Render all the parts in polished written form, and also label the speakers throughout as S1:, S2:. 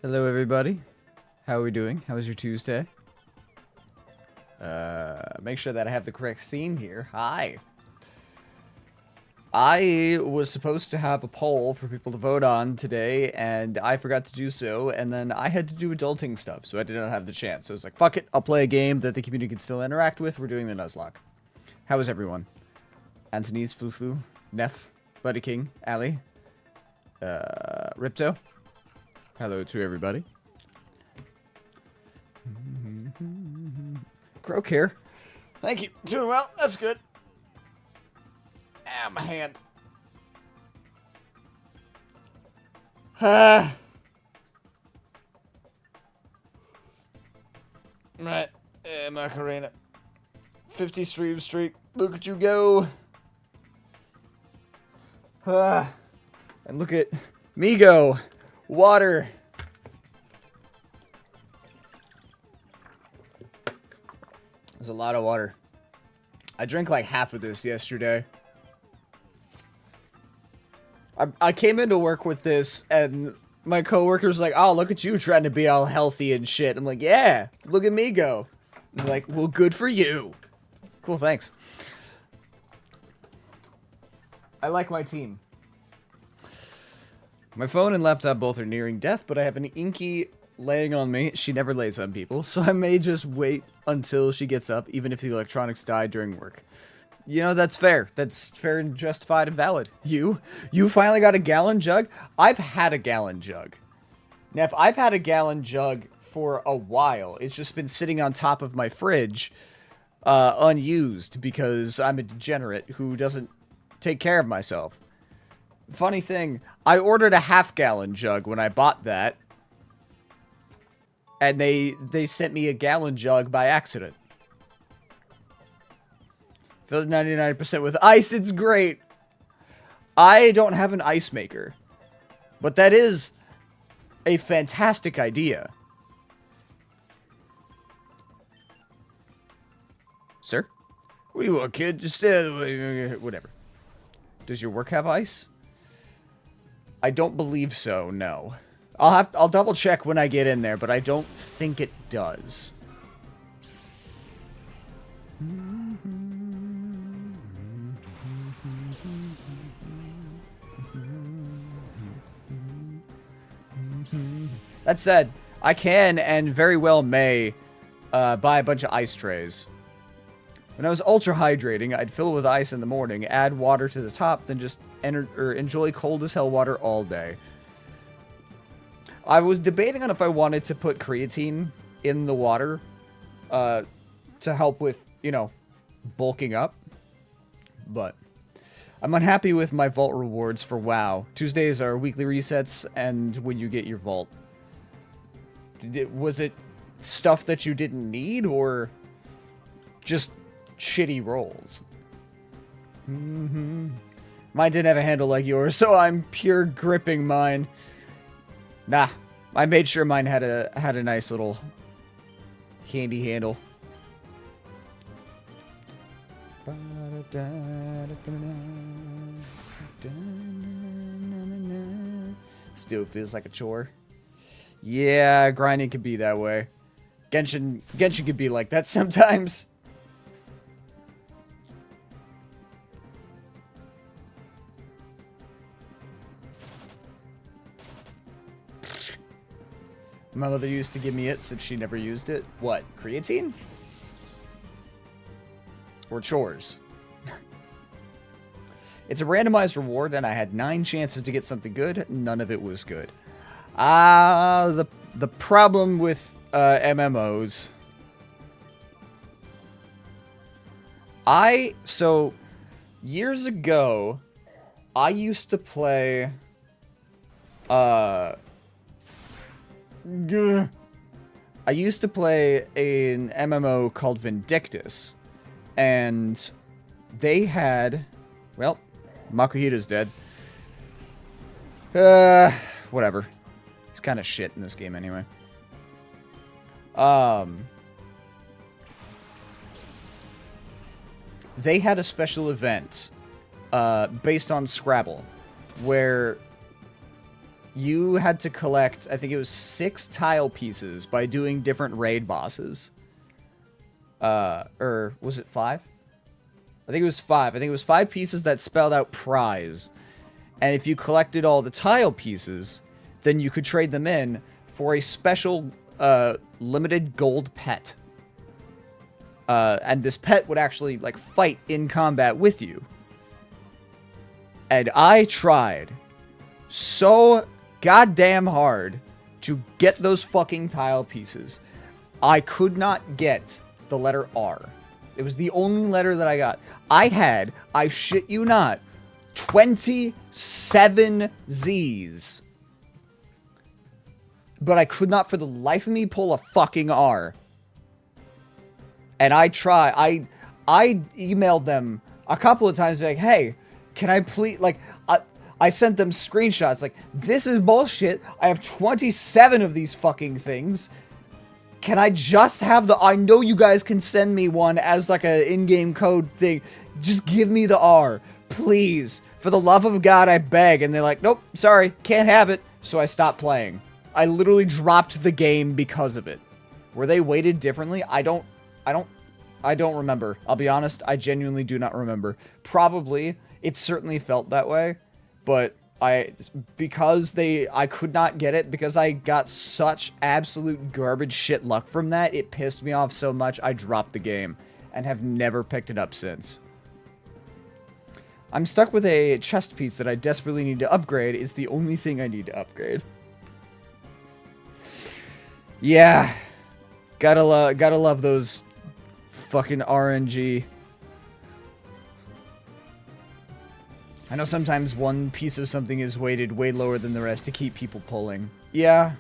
S1: Hello, everybody. How are we doing? How was your Tuesday? Make sure that I have the correct scene here. Hi. I was supposed to have a poll for people to vote on today, and I forgot to do so, and then I had to do adulting stuff, so I did not have the chance. So I was like, fuck it, I'll play a game that the community can still interact with. We're doing the Nuzlocke. How is everyone? Anthony's, Flu, Neff, Buddy King, Ali, Ripto. Hello to everybody. Croak here. Thank you. Doing well. That's good. Ah, my hand. Right. Macarena. 50 stream streak. Look at you go. And look at me go. Water. There's a lot of water. I drank like half of this yesterday. I came into work with this, and my coworker's like, "Oh, look at you trying to be all healthy and shit." I'm like, "Yeah, look at me go." And they're like, "Well, good for you." Cool, thanks. I like my team. My phone and laptop both are nearing death, but I have an Inky laying on me. She never lays on people, so I may just wait until she gets up, even if the electronics die during work. You know, that's fair. That's fair and justified and valid. You finally got a gallon jug? I've had a gallon jug. Now, if I've had a gallon jug for a while, it's just been sitting on top of my fridge, unused, because I'm a degenerate who doesn't take care of myself. Funny thing, I ordered a half-gallon jug when I bought that, and they sent me a gallon jug by accident. Filled 99% with ice, it's great! I don't have an ice maker, but that is a fantastic idea. Sir? What do you want, kid? Just whatever. Does your work have ice? I don't believe so, no. I'll double check when I get in there, but I don't think it does. That said, I can and very well may buy a bunch of ice trays. When I was ultra hydrating, I'd fill it with ice in the morning, add water to the top, then just enjoy cold as hell water all day. I was debating on if I wanted to put creatine in the water to help with, you know, bulking up. But I'm unhappy with my vault rewards for WoW. Tuesdays are weekly resets and when you get your vault. Was it stuff that you didn't need or just shitty rolls? Mine didn't have a handle like yours, so I'm pure gripping mine. Nah, I made sure mine had a nice little handy handle. Still feels like a chore. Yeah, grinding can be that way. Genshin can be like that sometimes. My mother used to give me it since she never used it. What, creatine? Or chores? It's a randomized reward, and I had 9 chances to get something good. None of it was good. The problem with MMOs. So, years ago, I used to play... I used to play an MMO called Vindictus, and they had, well, Makuhita's dead. Whatever. He's kind of shit in this game anyway. They had a special event, based on Scrabble, where you had to collect, I think it was 6 tile pieces by doing different raid bosses. Or was it 5? I think it was 5. I think it was 5 pieces that spelled out prize. And if you collected all the tile pieces, then you could trade them in for a special limited gold pet. And this pet would actually like fight in combat with you. And I tried so goddamn hard to get those fucking tile pieces. I could not get the letter R. It was the only letter that I got. I shit you not, 27 Z's. But I could not for the life of me pull a fucking R. And I emailed them a couple of times like, hey, can I please, like, I sent them screenshots like, this is bullshit. I have 27 of these fucking things. Can I just have the, I know you guys can send me one as like a in-game code thing. Just give me the R, please. For the love of God, I beg. And they're like, nope, sorry, can't have it. So I stopped playing. I literally dropped the game because of it. Were they weighted differently? I don't remember. I'll be honest, I genuinely do not remember. Probably, it certainly felt that way, but I could not get it because I got such absolute garbage shit luck from that. It pissed me off so much I dropped the game and have never picked it up since. I'm stuck with a chest piece that I desperately need to upgrade. It's the only thing I need to upgrade. Yeah. Gotta love those fucking RNG. I know sometimes one piece of something is weighted way lower than the rest to keep people pulling. Yeah.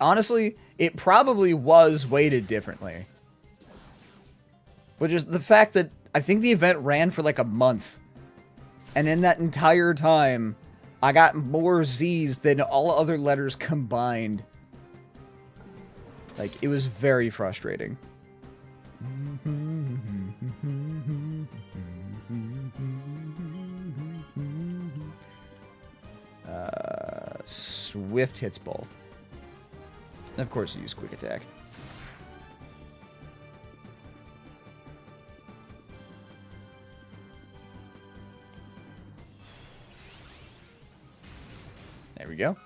S1: Honestly, it probably was weighted differently. But just the fact that I think the event ran for like a month. And in that entire time, I got more Z's than all other letters combined. Like, it was very frustrating. Swift hits both. And of course, you use quick attack. There we go.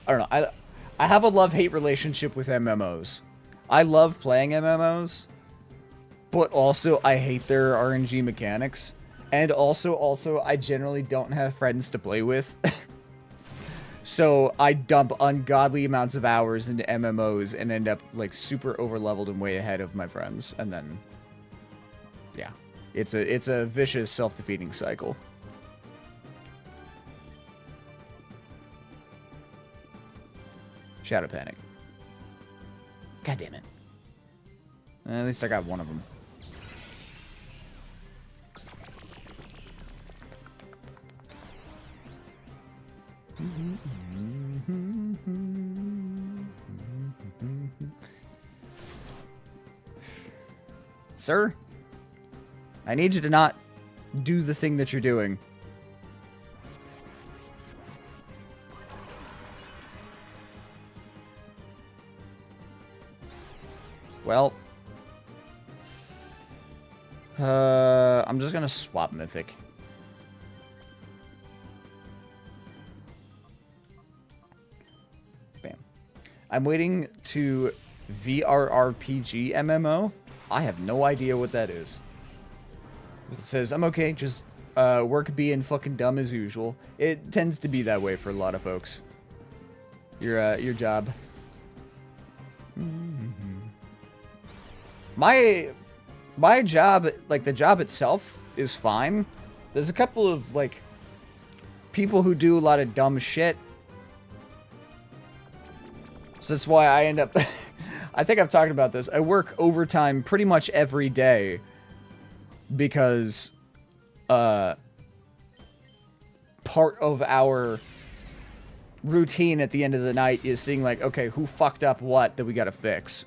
S1: I don't know. I have a love-hate relationship with MMOs. I love playing MMOs, but also I hate their RNG mechanics. And also, I generally don't have friends to play with. So I dump ungodly amounts of hours into MMOs and end up like super over-leveled and way ahead of my friends. And then, yeah, it's a vicious self-defeating cycle. Shadow Panic. God damn it. At least I got one of them. Sir, I need you to not do the thing that you're doing. Well, I'm just gonna swap Mythic. Bam. I'm waiting to VRRPG MMO. I have no idea what that is. It says, I'm okay, just work being fucking dumb as usual. It tends to be that way for a lot of folks. Your job. My job, like the job itself, is fine. There's a couple of like people who do a lot of dumb shit. So that's why I end up I think I've talked about this. I work overtime pretty much every day because part of our routine at the end of the night is seeing like, okay, who fucked up what that we gotta fix.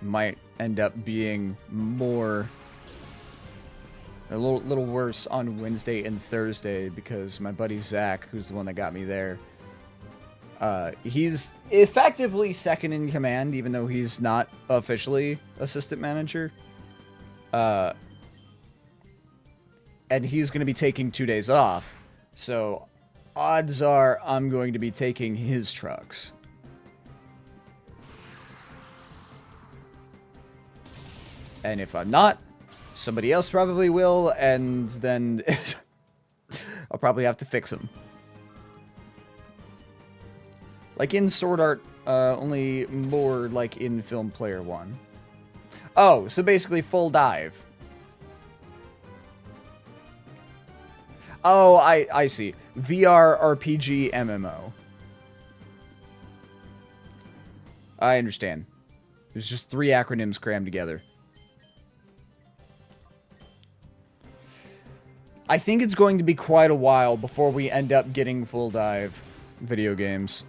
S1: might end up being more... a little worse on Wednesday and Thursday because my buddy Zach, who's the one that got me there, he's effectively second in command, even though he's not officially assistant manager. And he's going to be taking 2 days off. So odds are I'm going to be taking his trucks. And if I'm not, somebody else probably will, and then I'll probably have to fix them. Like in Sword Art, only more like in Film Player 1. Oh, so basically full dive. Oh, I see. VR RPG MMO. I understand. There's just 3 acronyms crammed together. I think it's going to be quite a while before we end up getting full dive video games.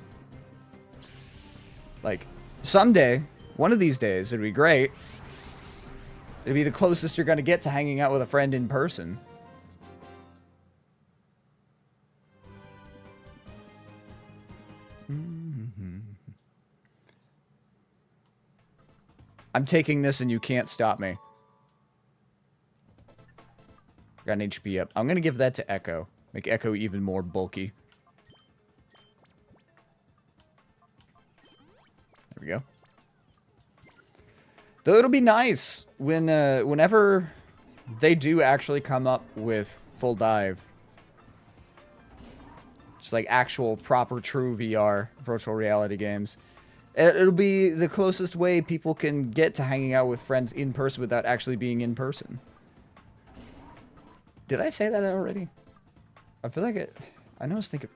S1: Like, someday, one of these days, it'd be great. It'd be the closest you're going to get to hanging out with a friend in person. I'm taking this and you can't stop me. Got an HP up. I'm going to give that to Echo. Make Echo even more bulky. There we go. Though it'll be nice when, whenever they do actually come up with full dive. Just like actual, proper, true VR, virtual reality games. It'll be the closest way people can get to hanging out with friends in person without actually being in person. Did I say that already? I feel like it... I know I was thinking...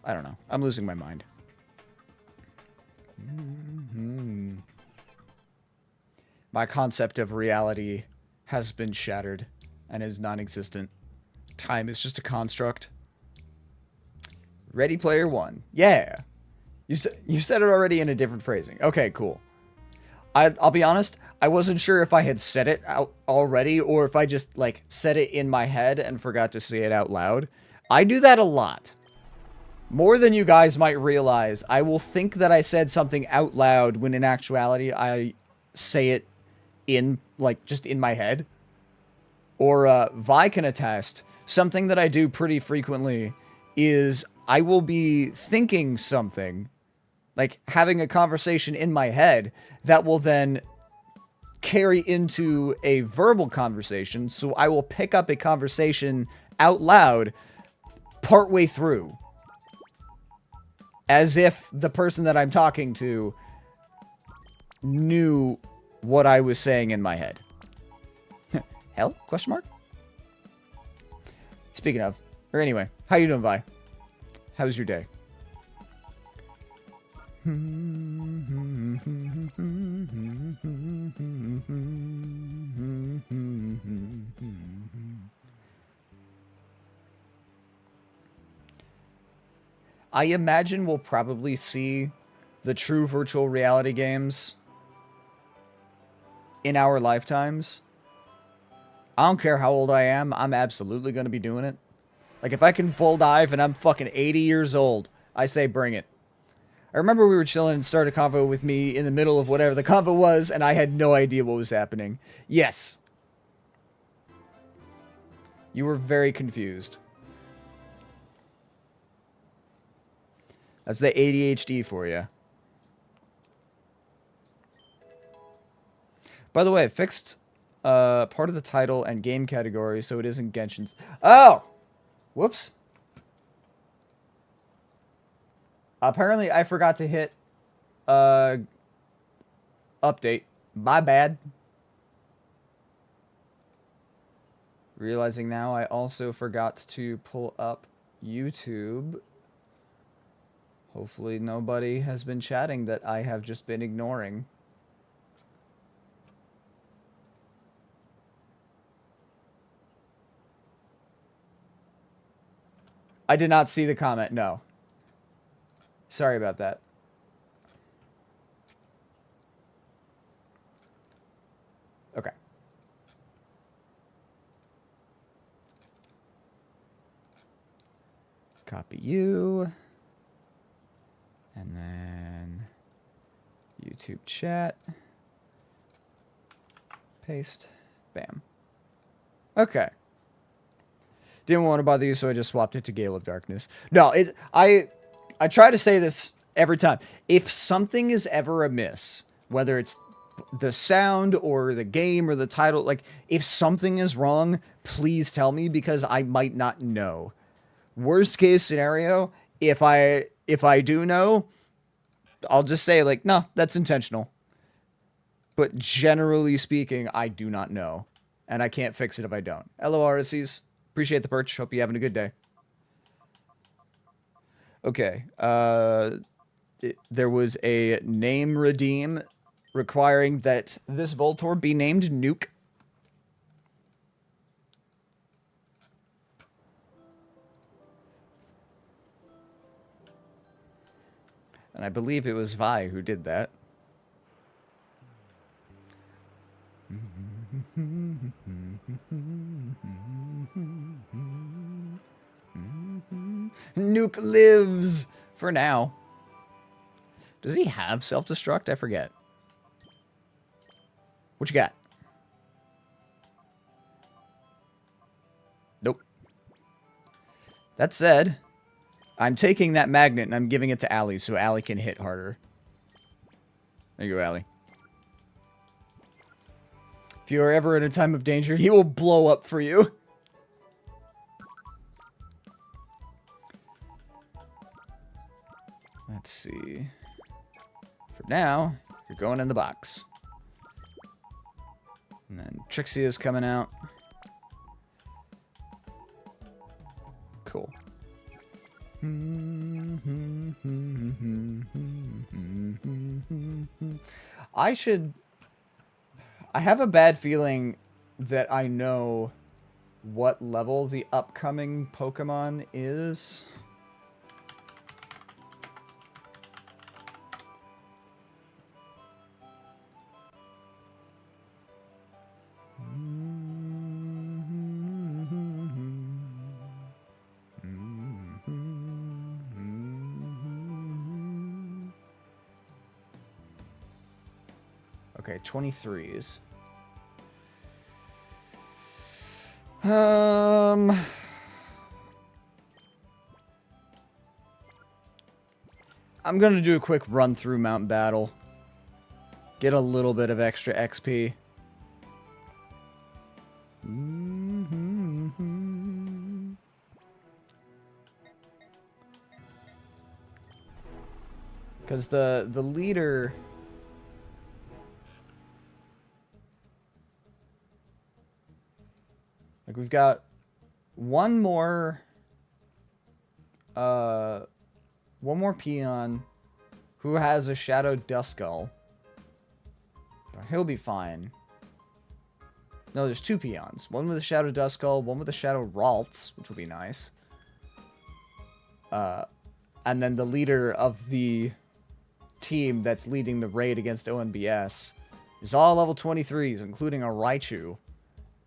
S1: I don't know. I'm losing my mind. My concept of reality has been shattered and is non-existent. Time is just a construct. Ready Player One. Yeah. You said it already in a different phrasing. Okay, cool. I'll be honest, I wasn't sure if I had said it out already or if I just, like, said it in my head and forgot to say it out loud. I do that a lot. More than you guys might realize. I will think that I said something out loud when in actuality I say it in, like, just in my head. Or, Vi can attest, something that I do pretty frequently is I will be thinking something, like having a conversation in my head that will then carry into a verbal conversation. So I will pick up a conversation out loud partway through, as if the person that I'm talking to knew what I was saying in my head. Hell? Question mark? Speaking of, or anyway, how you doing, Vi? How's your day? I imagine we'll probably see the true virtual reality games in our lifetimes. I don't care how old I am, I'm absolutely going to be doing it. Like, if I can full dive and I'm fucking 80 years old, I say bring it. I remember we were chilling and started a convo with me in the middle of whatever the convo was, and I had no idea what was happening. Yes. You were very confused. That's the ADHD for you. By the way, I fixed part of the title and game category so it isn't Genshin's. Oh! Whoops. Apparently, I forgot to hit update. My bad. Realizing now, I also forgot to pull up YouTube. Hopefully, nobody has been chatting that I have just been ignoring. I did not see the comment, no. Sorry about that. Okay. Copy you. And then YouTube chat. Paste. Bam. Okay. Didn't want to bother you, so I just swapped it to Gale of Darkness. No, I try to say this every time. If something is ever amiss, whether it's the sound or the game or the title, like, if something is wrong, please tell me, because I might not know. Worst case scenario, if I do know, I'll just say, like, no, that's intentional. But generally speaking, I do not know. And I can't fix it if I don't. Hello, RSCs. Appreciate the perch. Hope you're having a good day. Okay. There was a name redeem requiring that this Voltor be named Nuke. And I believe it was Vi who did that. Nuke lives for now. Does he have self-destruct? I forget. What you got? Nope. That said, I'm taking that magnet and I'm giving it to Allie so Allie can hit harder. There you go, Allie. If you are ever in a time of danger, he will blow up for you. Let's see. For now, you're going in the box. And then Trixie is coming out. Cool. I have a bad feeling that I know what level the upcoming Pokemon is. Okay, 23s. I'm gonna do a quick run through Mount Battle. Get a little bit of extra XP. Because the leader... Like, we've got one more peon who has a Shadow Duskull. He'll be fine. No, there's two peons. One with a Shadow Duskull, one with a Shadow Ralts, which will be nice. And then the leader of the team that's leading the raid against ONBS is all level 23s, including a Raichu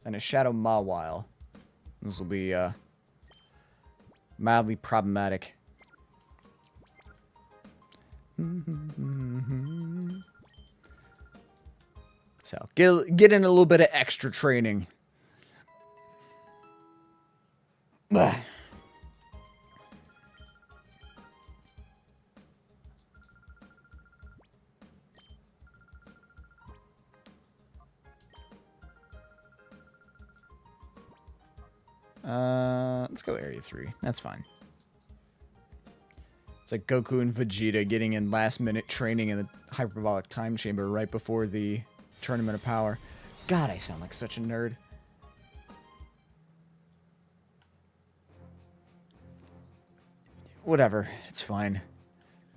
S1: and a Shadow Mawile. This will be mildly problematic. So, get in a little bit of extra training. Ugh. Let's go Area 3. That's fine. It's like Goku and Vegeta getting in last-minute training in the hyperbolic time chamber right before the Tournament of Power. God, I sound like such a nerd. Whatever. It's fine.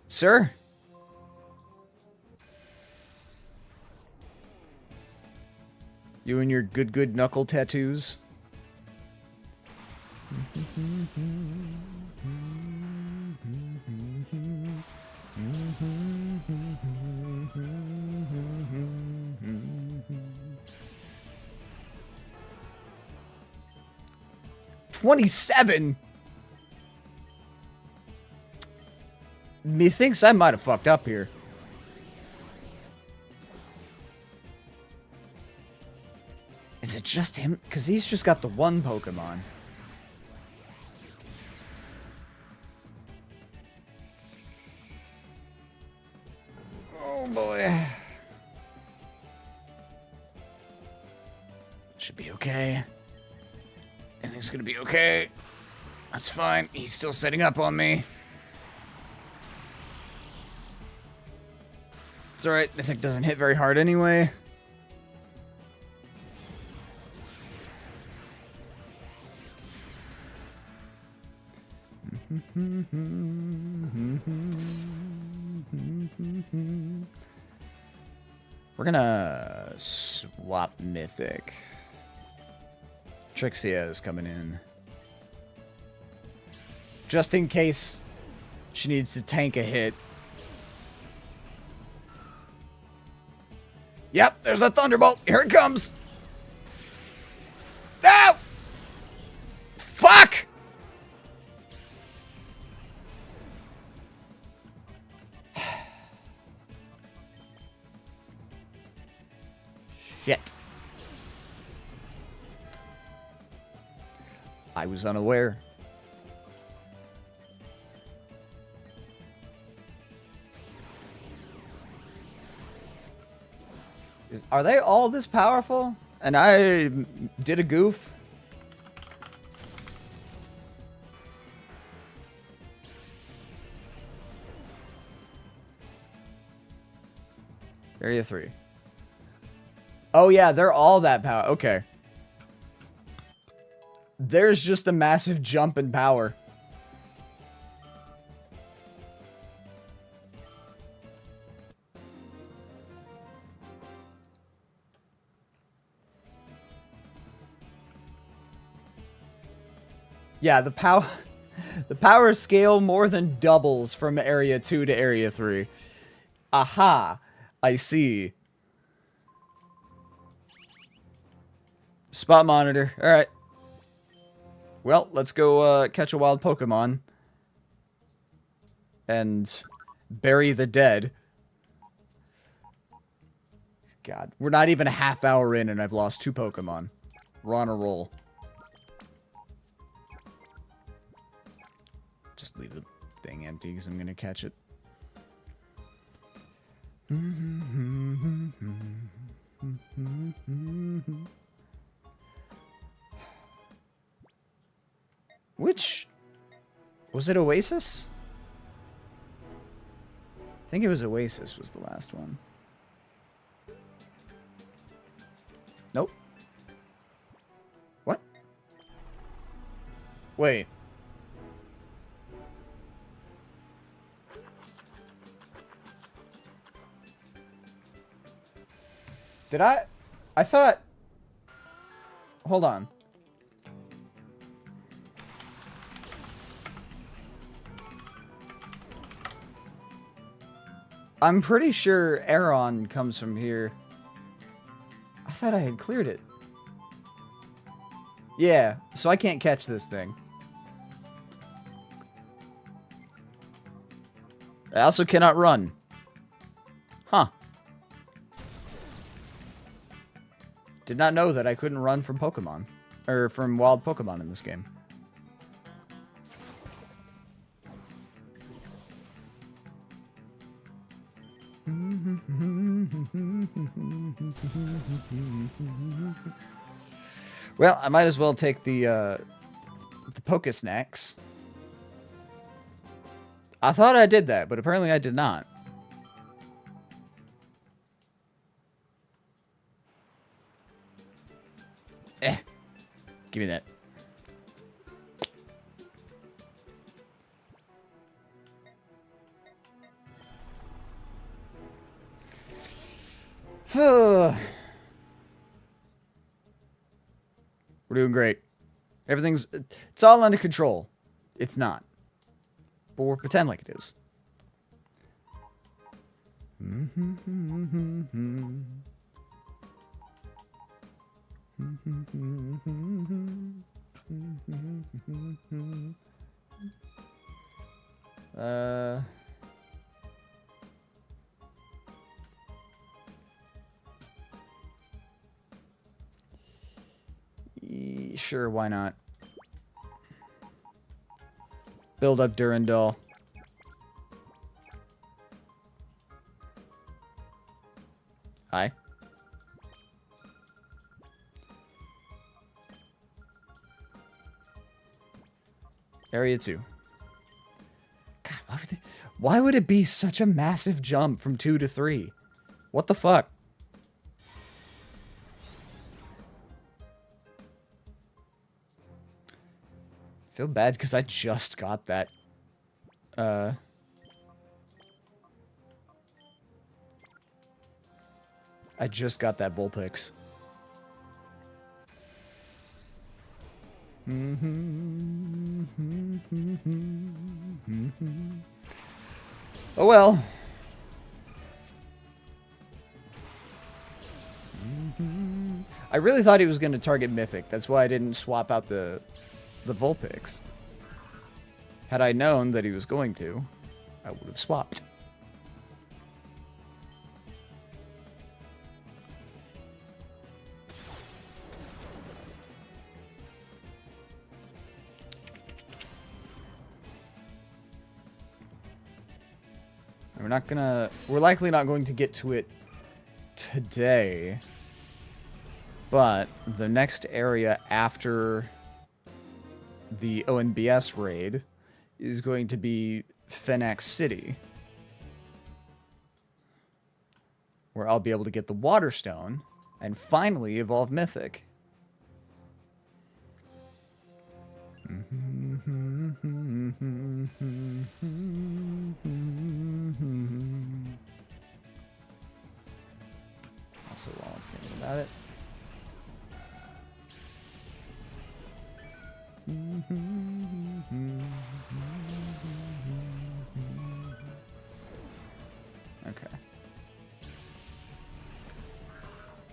S1: Sir? You and your good knuckle tattoos? 27? Methinks I might have fucked up here. Is it just him? Because he's just got the one Pokemon. Oh boy. Should be okay. Everything's gonna be okay. That's fine. He's still setting up on me. It's alright. Mythic doesn't hit very hard anyway. We're gonna swap Mythic. Trixia is coming in. Just in case she needs to tank a hit. Yep, there's a Thunderbolt. Here it comes. No! Fuck! Shit. I was unaware. Are they all this powerful? And I did a goof? Area 3. Oh yeah, they're all that power. Okay. There's just a massive jump in power. Yeah, the power scale more than doubles from area 2 to area 3. Aha, I see. Spot monitor. All right. Well, let's go catch a wild Pokemon and bury the dead. God, we're not even a half hour in and I've lost 2 Pokemon. We're on a roll. Just leave the thing empty because I'm going to catch it. Which... was it Oasis? I think it was Oasis was the last one. Nope. What? Wait. Did I thought... hold on. I'm pretty sure Aeron comes from here. I thought I had cleared it. Yeah, so I can't catch this thing. I also cannot run. Huh. Did not know that I couldn't run from Pokemon. Or from wild Pokemon in this game. Well, I might as well take the Pokesnacks. I thought I did that, but apparently I did not. Give me that. We're doing great. It's all under control. It's not. But we'll pretend like it is. Sure, why not? Build up Durandal. Hi. Area 2. God, why would it be such a massive jump from 2 to 3? What the fuck? I feel bad because I just got that. I just got that Vulpix. Oh well. I really thought he was going to target Mythic. That's why I didn't swap out the Vulpix. Had I known that he was going to, I would have swapped. We're likely not going to get to it today. But the next area after the ONBS raid is going to be Fenax City, where I'll be able to get the Water Stone and finally evolve Mythic. Also, while I'm thinking about it. Okay.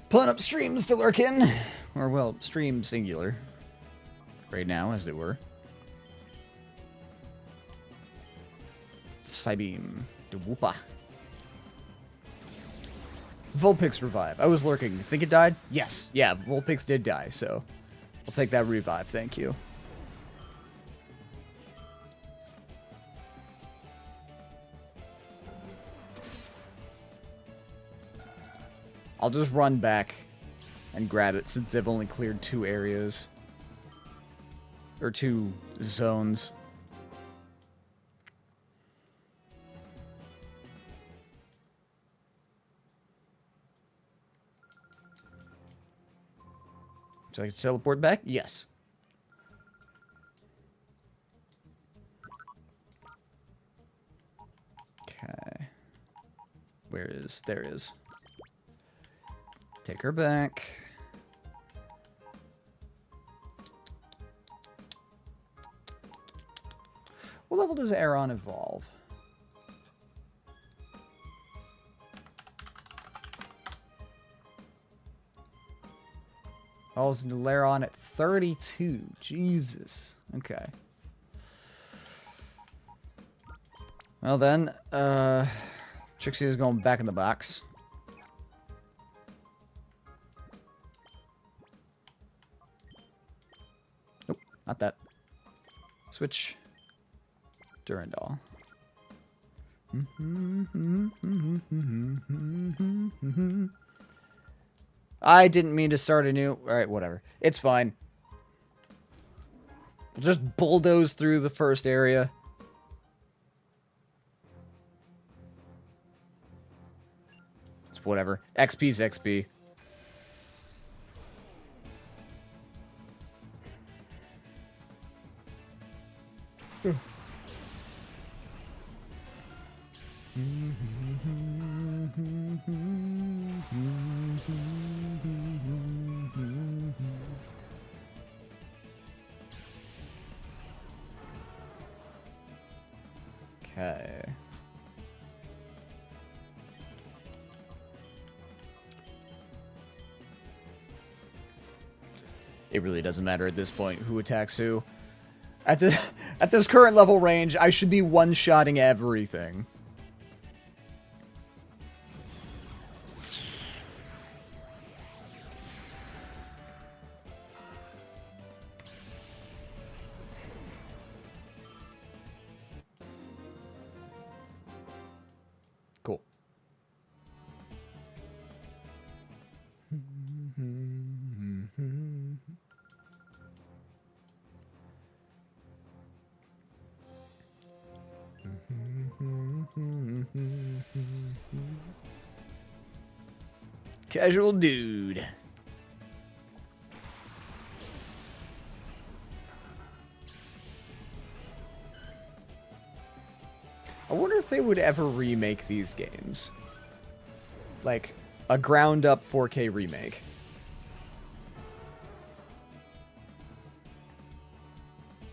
S1: Pulling up streams to lurk in. Or, well, stream singular. Right now, as it were. Psybeam. Dewoopa. Vulpix revive. I was lurking. You think it died? Yes. Yeah, Vulpix did die, so I'll take that revive. Thank you. I'll just run back and grab it since I've only cleared 2 areas. Or 2 zones. So I can teleport back? Yes. Okay. There is. Take her back. What level does Aeron evolve? I was Laron at 32. Jesus. Okay. Well then, Trixie is going back in the box. Nope, not that. Switch. Durandal. I didn't mean to start a new... Alright, whatever. It's fine. We'll just bulldoze through the first area. It's whatever. XP's XP. Okay. it really doesn't matter at this point who attacks who. At this current level range, I should be one-shotting everything. Cool. Casual dude. I wonder if they would ever remake these games. Like, a ground-up 4K remake.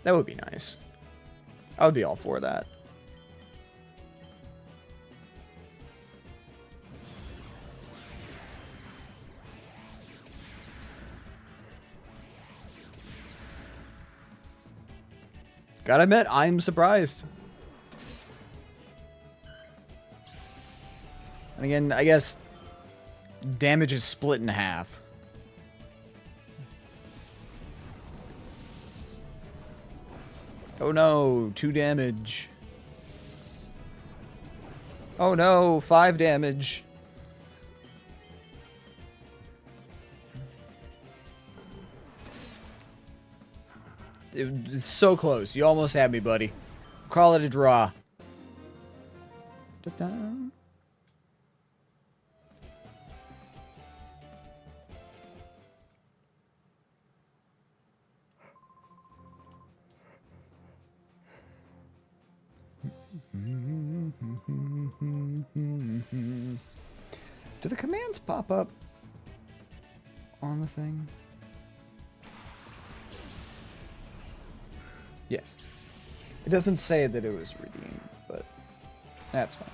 S1: That would be nice. I would be all for that. Gotta admit, I'm surprised. And again, I guess damage is split in half. Oh no, 2 damage. Oh no, 5 damage. It's so close. You almost had me, buddy. Call it a draw. Da-da. Do the commands pop up on the thing? Yes. It doesn't say that it was redeemed, but that's fine.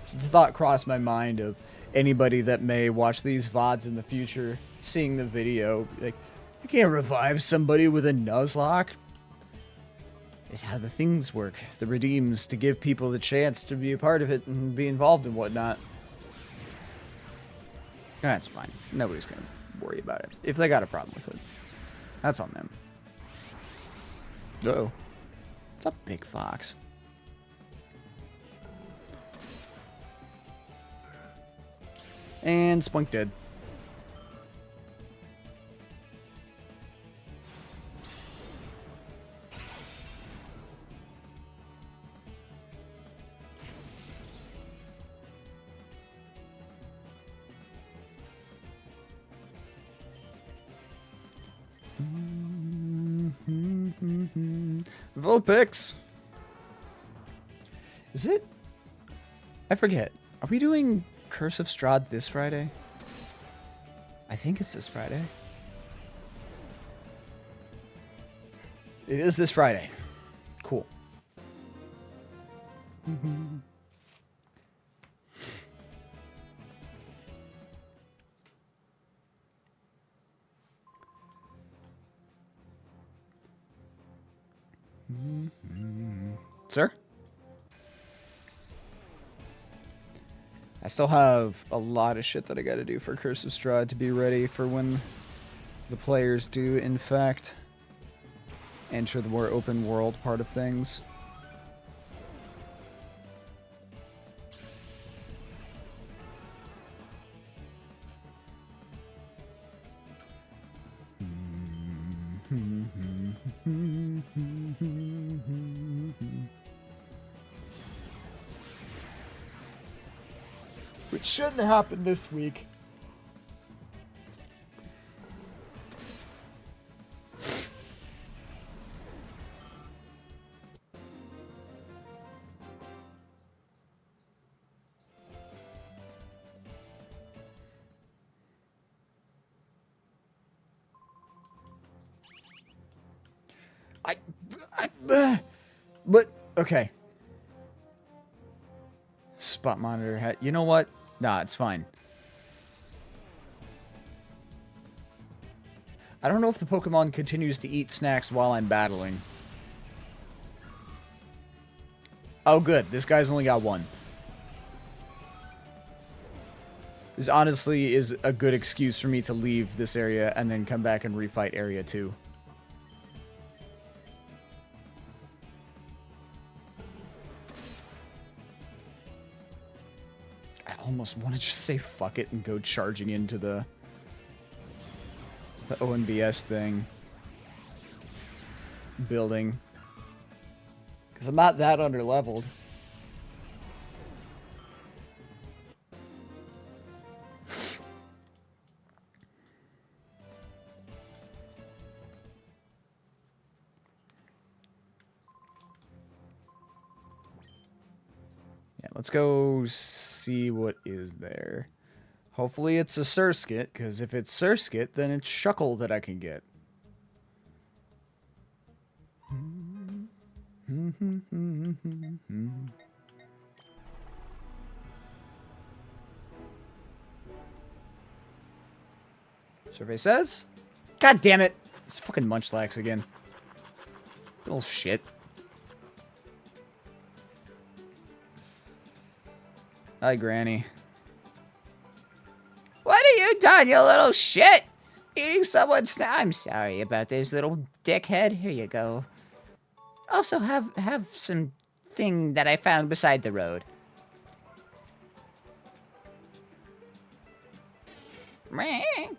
S1: So the thought crossed my mind of anybody that may watch these VODs in the future, seeing the video, like, you can't revive somebody with a Nuzlocke. Is how the things work. The redeems to give people the chance to be a part of it and be involved and whatnot. That's fine. Nobody's gonna worry about it. If they got a problem with it, that's on them. Uh-oh. What's up, big fox? And Spoink dead. Vulpix! Is it? I forget. Are we doing Curse of Strahd this Friday? I think it's this Friday. It is this Friday. Cool. Sir? I still have a lot of shit that I gotta do for Curse of Strahd to be ready for when the players do, in fact, enter the more open world part of things. Which shouldn't happen this week. But okay. Spot monitor hat. You know what? Nah, it's fine. I don't know if the Pokemon continues to eat snacks while I'm battling. Oh, good. This guy's only got one. This honestly is a good excuse for me to leave this area and then come back and refight Area 2. I almost want to just say fuck it and go charging into the ONBS thing. Building. Because I'm not that underleveled. Yeah, let's go see what is there. Hopefully it's a Surskit, because if it's Surskit, then it's Shuckle that I can get. Survey says, God damn it! It's fucking Munchlax again. Little shit. Hi, Granny. What are you doing, you little shit? Eating someone's snack. I'm sorry about this, little dickhead. Here you go. Also, have some thing that I found beside the road. Alright.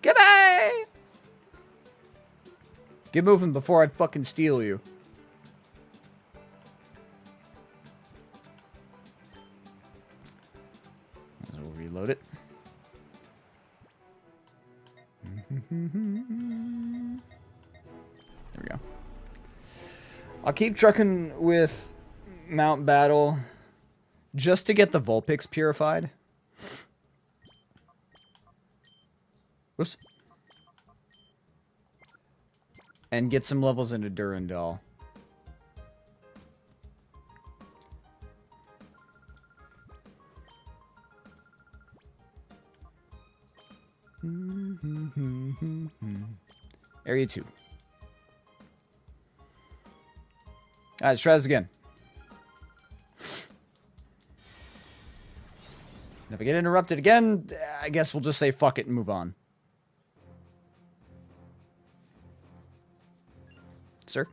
S1: Goodbye! Get moving before I fucking steal you. We'll reload it. There we go. I'll keep trucking with Mount Battle just to get the Vulpix purified. Whoops. And get some levels into Durandal. Area 2. Alright, let's try this again. And if I get interrupted again, I guess we'll just say fuck it and move on. Sir?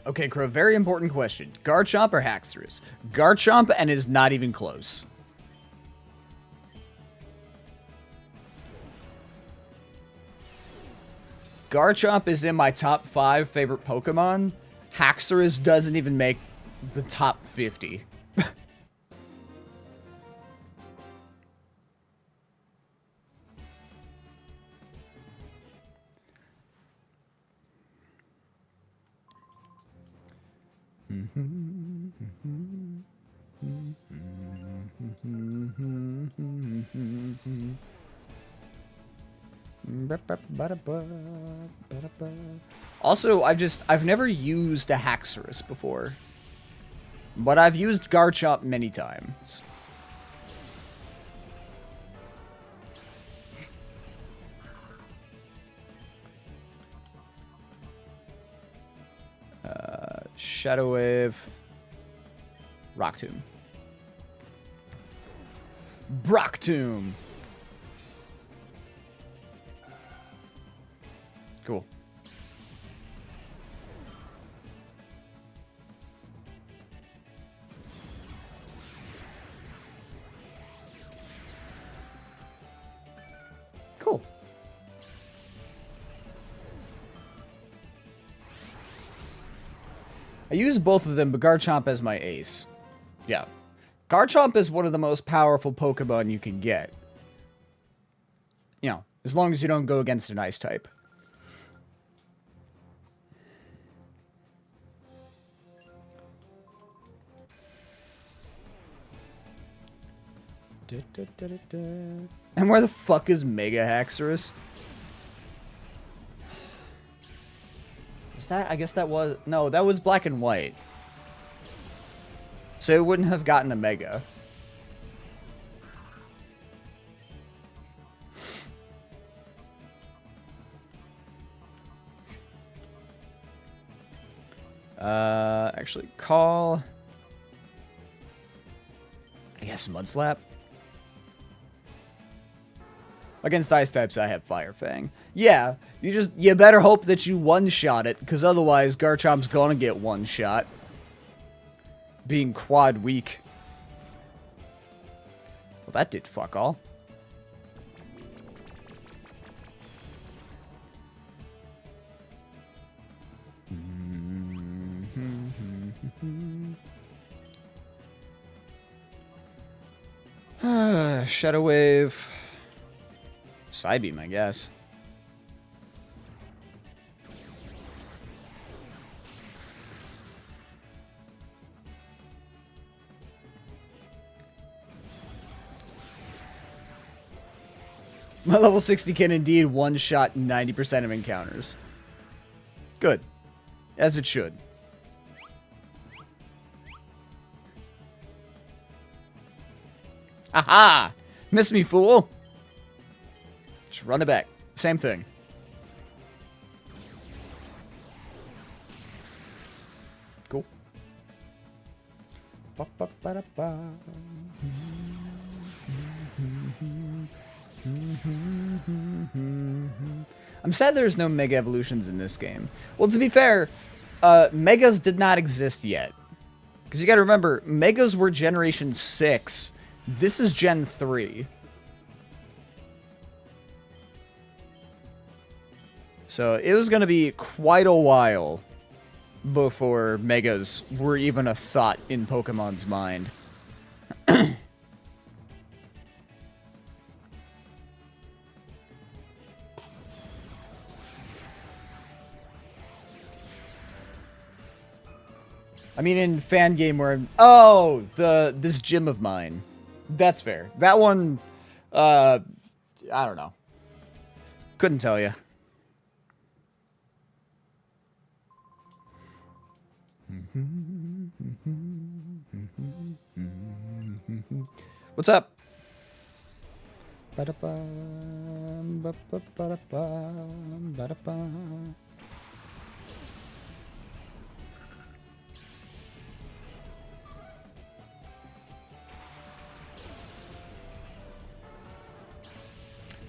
S1: Okay, Crow, very important question. Garchomp or Haxorus? Garchomp, and is not even close. Garchomp is in my top 5 favorite Pokemon. Haxorus doesn't even make the top 50. Also, I've never used a Haxorus before, but I've used Garchomp many times. Shadow Wave, Rock Tomb, Brock Tomb. Cool. Cool. I use both of them, but Garchomp as my ace. Yeah. Garchomp is one of the most powerful Pokemon you can get. You know, as long as you don't go against an ice type. And where the fuck is Mega Haxorus? Was that? I guess that was... No, that was black and white. So it wouldn't have gotten a Mega. Actually, call... I guess Mudslap. Against ice types, I have Fire Fang. Yeah, you better hope that you one-shot it, because otherwise Garchomp's gonna get one-shot. Being quad weak. Well, that did fuck all. Shadow Wave. Psybeam, I guess. My level 60 can indeed one-shot 90% of encounters. Good. As it should. Aha! Miss me, fool! Just run it back. Same thing. Cool. I'm sad there's no Mega Evolutions in this game. Well, to be fair, Megas did not exist yet. Because you gotta remember, Megas were Generation 6. This is Gen 3. So it was going to be quite a while before Megas were even a thought in Pokemon's mind. I mean, in fan game where... Oh, this gym of mine. That's fair. That one, I don't know. Couldn't tell you. What's up?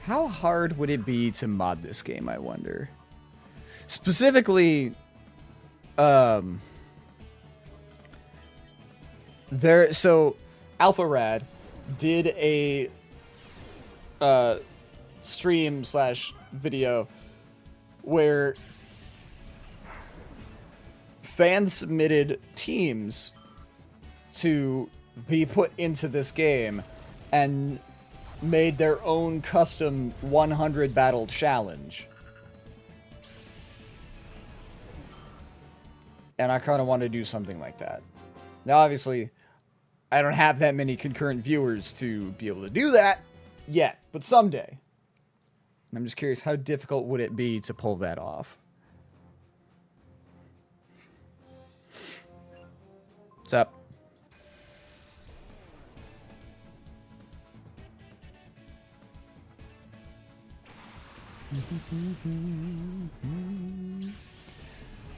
S1: How hard would it be to mod this game, I wonder? Specifically, so Alpha Rad did a stream / video where fans submitted teams to be put into this game and made their own custom 100 battle challenge. And I kind of want to do something like that. Now, obviously, I don't have that many concurrent viewers to be able to do that yet, but someday. And I'm just curious, how difficult would it be to pull that off? What's up?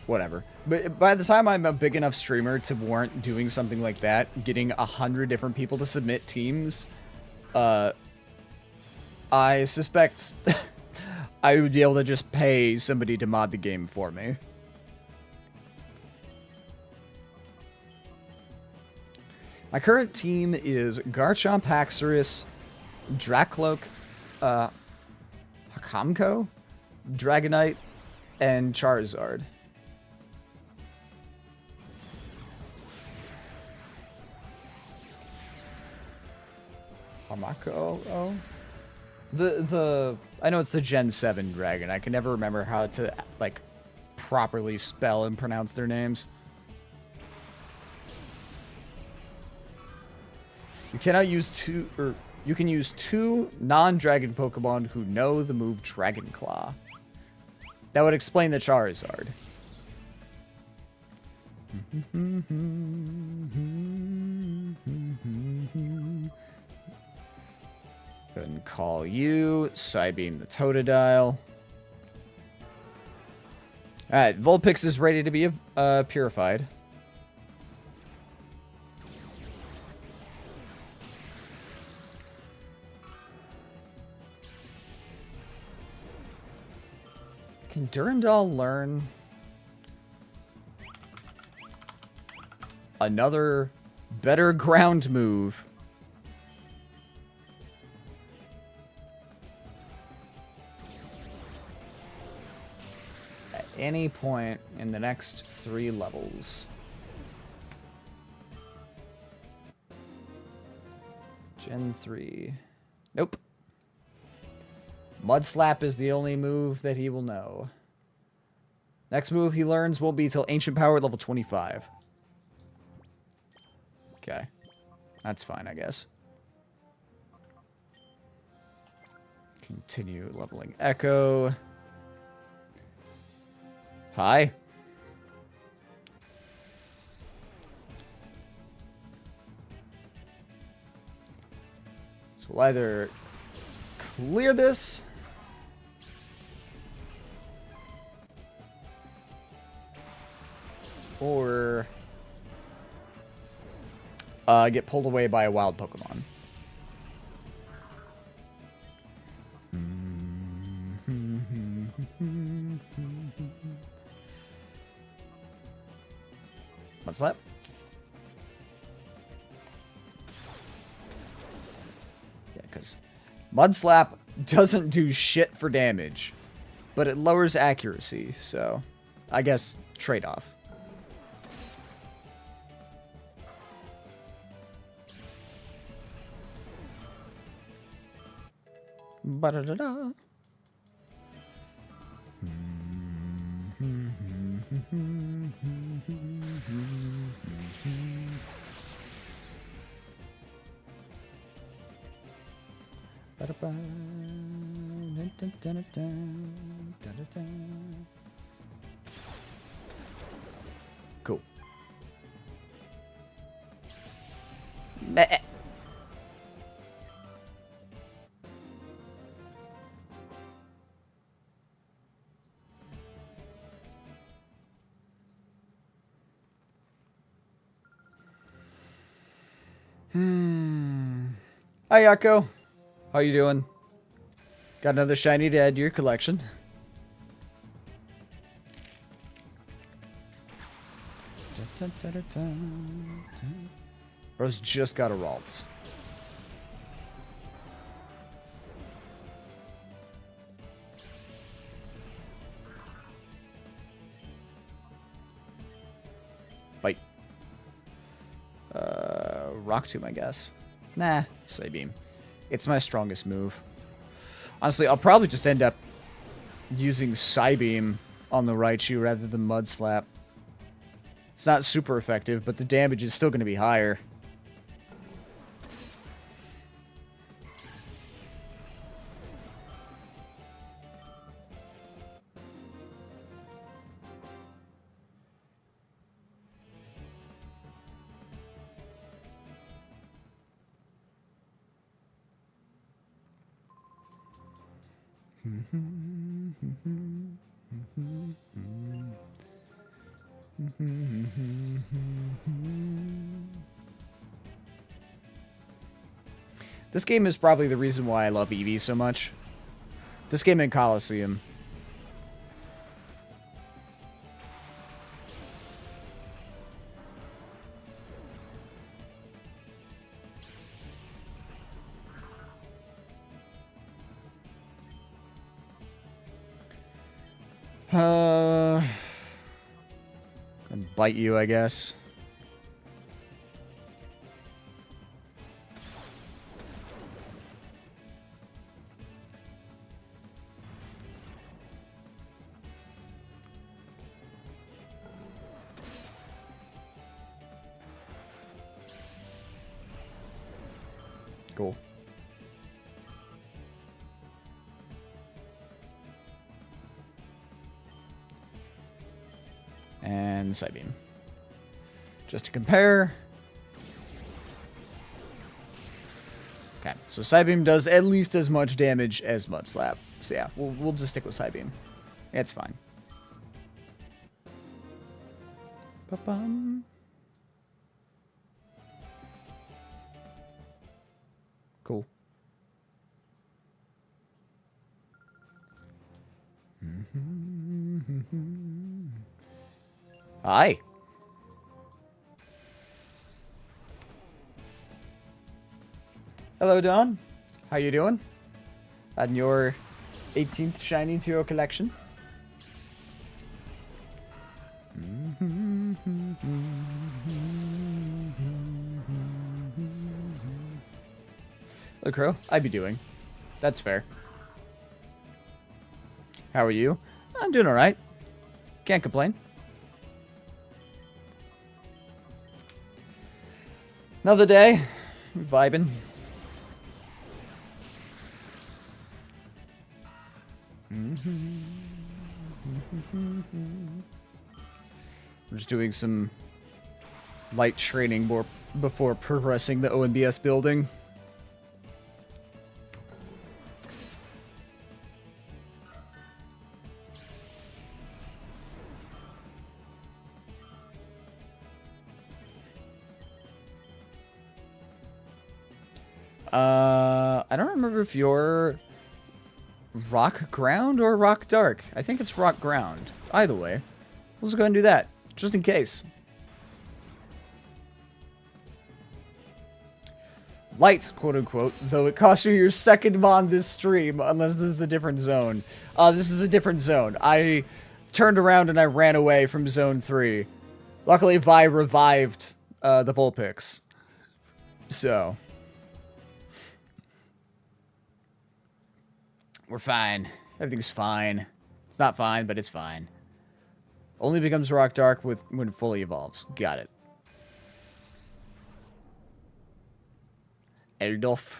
S1: Whatever. But by the time I'm a big enough streamer to warrant doing something like that, getting 100 different people to submit teams, I suspect I would be able to just pay somebody to mod the game for me. My current team is Garchomp, Haxorus, Dracloak, Hakamko, Dragonite, and Charizard. Hamako? Oh. I know it's the Gen 7 dragon. I can never remember how to, like, properly spell and pronounce their names. You cannot use You can use 2 non-dragon Pokemon who know the move Dragon Claw. That would explain the Charizard. Go ahead and call you. Psybeam the Totodile. Alright, Vulpix is ready to be purified. Can Durandal learn another better ground move? At any point in the next 3 levels. Gen 3. Nope. Mud Slap is the only move that he will know. Next move he learns won't be till Ancient Power at level 25. Okay. That's fine, I guess. Continue leveling Echo. Hi. So we'll either clear this, or get pulled away by a wild Pokemon. What's that? Yeah, because Mud Slap doesn't do shit for damage, but it lowers accuracy, so I guess trade-off. Ba-da-da-da. Cool. Hi, Yako. How you doing? Got another shiny to add to your collection. Bro's just got a Ralts. Bite. Rock Tomb, I guess. Nah, Psybeam. It's my strongest move. Honestly, I'll probably just end up using Psybeam on the Raichu rather than Mud Slap. It's not super effective, but the damage is still going to be higher. This game is probably the reason why I love Eevee so much. This game in Coliseum. And bite you, I guess. Cool. and Psybeam. Just to compare. Okay, so Psybeam does at least as much damage as Mud Slap. So yeah, we'll just stick with Psybeam. It's fine. Ba-bum. Cool. Hi. Hello, Don. How you doing? On your 18th shiny to your collection? Hello, Crow. I'd be doing. That's fair. How are you? I'm doing alright. Can't complain. Another day. Vibing. I'm just doing some light training before progressing the ONBS building. I don't remember if you're rock ground or rock dark. I think it's rock ground. Either way, we'll just go ahead and do that, just in case. Light, quote unquote, though it costs you your second mon this stream, unless this is a different zone. This is a different zone. I turned around and I ran away from zone 3. Luckily, Vi revived the Vulpix. So we're fine. Everything's fine. It's not fine, but it's fine. Only becomes rock dark when fully evolves. Got it. Eldolf.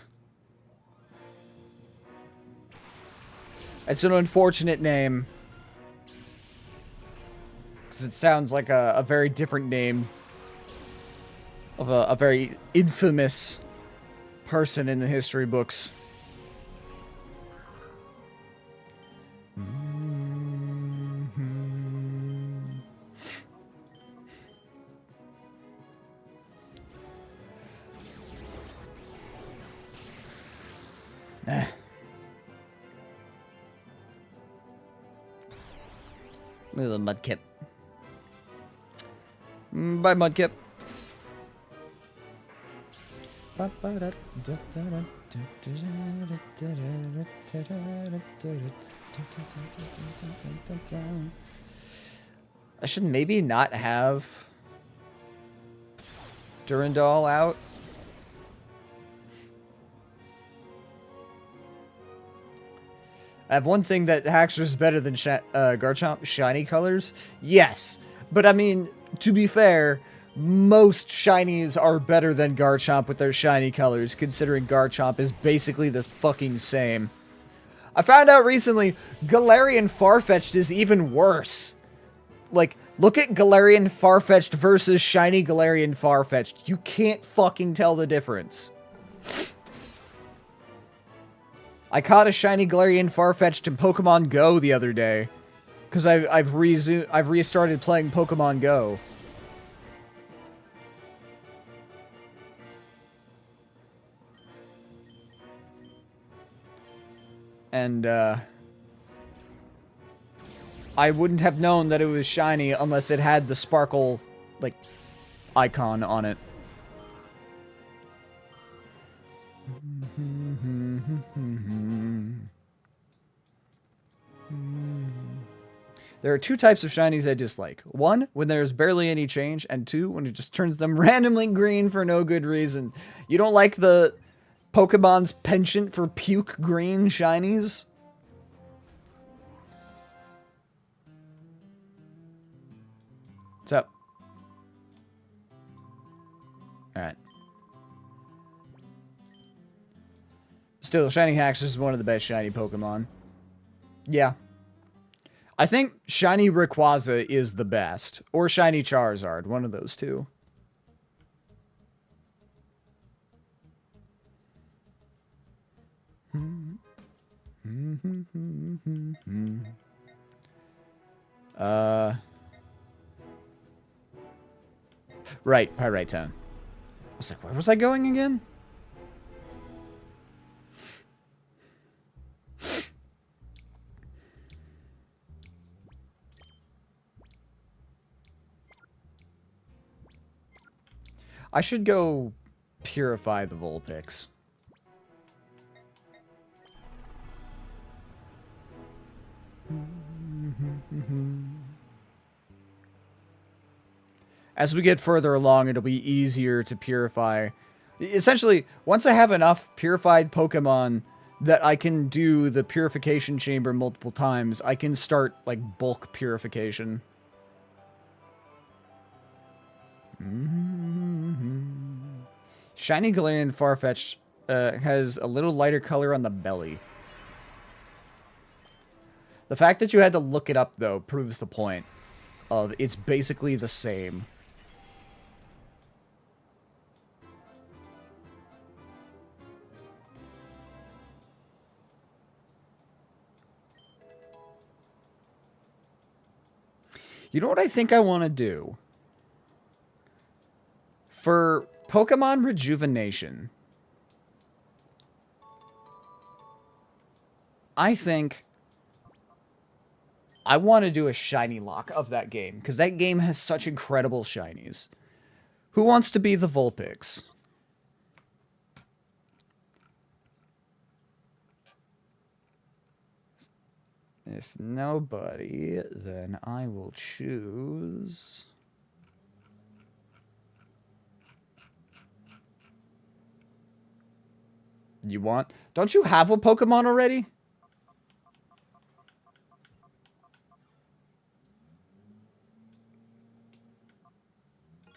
S1: It's an unfortunate name. Because it sounds like a very different name of a very infamous person in the history books. Eh. Look at the Mudkip. Bye, Mudkip. I should maybe not have Durandal out. I have one thing that Haxor's better than Garchomp, shiny colors. Yes, but I mean, to be fair, most shinies are better than Garchomp with their shiny colors, considering Garchomp is basically the fucking same. I found out recently, Galarian Farfetch'd is even worse. Like, look at Galarian Farfetch'd versus shiny Galarian Farfetch'd. You can't fucking tell the difference. I caught a shiny Galarian Farfetch'd in Pokemon Go the other day, because I've restarted playing Pokemon Go. And I wouldn't have known that it was shiny unless it had the sparkle, like, icon on it. There are two types of shinies I dislike. One, when there's barely any change, and two, when it just turns them randomly green for no good reason. You don't like the Pokemon's penchant for puke green shinies? What's up? Alright. Still, Shiny Haxorus is one of the best shiny Pokemon. Yeah. I think shiny Rayquaza is the best. Or shiny Charizard. One of those two. Right, Pyrite Town. I was like, where was I going again? I should go purify the Vulpix. As we get further along, it'll be easier to purify. Essentially, once I have enough purified Pokemon that I can do the purification chamber multiple times, I can start, like, bulk purification. Shiny Galarian Farfetch'd has a little lighter color on the belly. The fact that you had to look it up, though, proves the point of it's basically the same. You know what I think I want to do? For Pokemon Rejuvenation, I think I want to do a shiny lock of that game, because that game has such incredible shinies. Who wants to be the Vulpix? If nobody, then I will choose... You want? Don't you have a Pokemon already?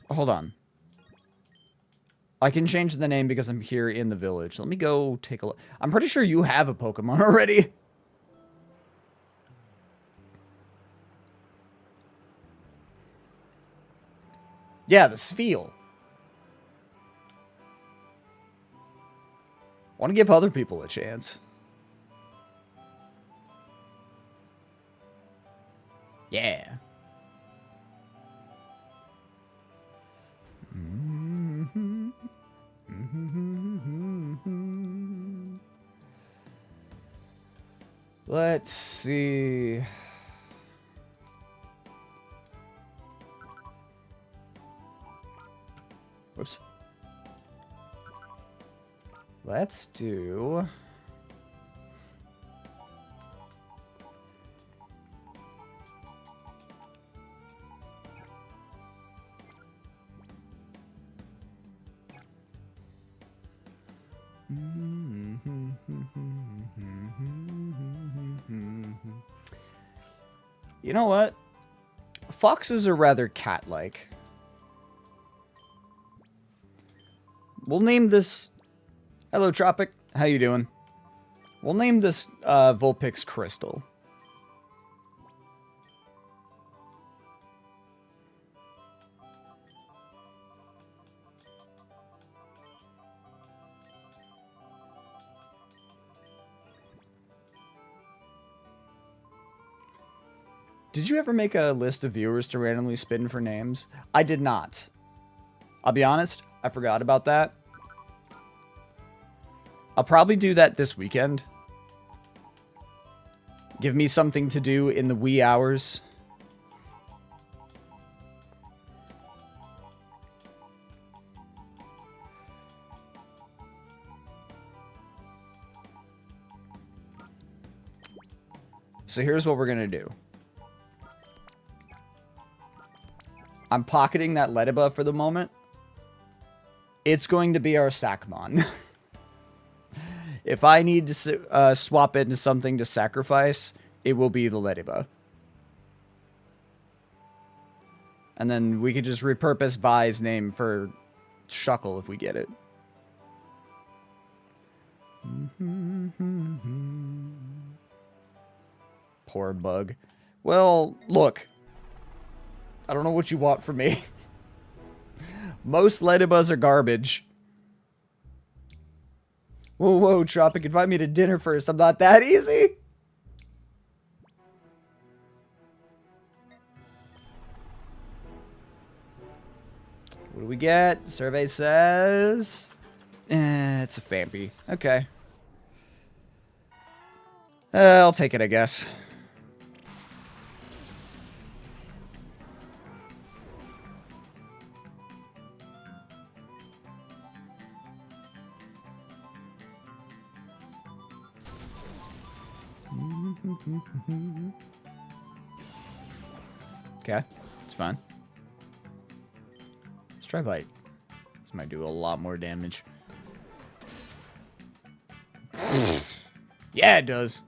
S1: Hold on. I can change the name because I'm here in the village. Let me go take a look. I'm pretty sure you have a Pokemon already. Yeah, the Spheal. I want to give other people a chance. Yeah. Let's see. Whoops. Let's do... You know what? Foxes are rather cat-like. We'll name this... Hello, Tropic. How you doing? We'll name this Vulpix Crystal. Did you ever make a list of viewers to randomly spin for names? I did not. I'll be honest, I forgot about that. I'll probably do that this weekend. Give me something to do in the wee hours. So here's what we're going to do. I'm pocketing that Lediba for the moment. It's going to be our Sackmon. If I need to swap it into something to sacrifice, it will be the Lediba. And then we could just repurpose Vi's name for Shuckle if we get it. Poor bug. Well, look. I don't know what you want from me. Most ladybuzz are garbage. Whoa, whoa, Tropic, invite me to dinner first. I'm not that easy. What do we get? Survey says... it's a Fampy. Okay. I'll take it, I guess. Okay, it's fine. Let's try Bite. This might do a lot more damage. Yeah, it does.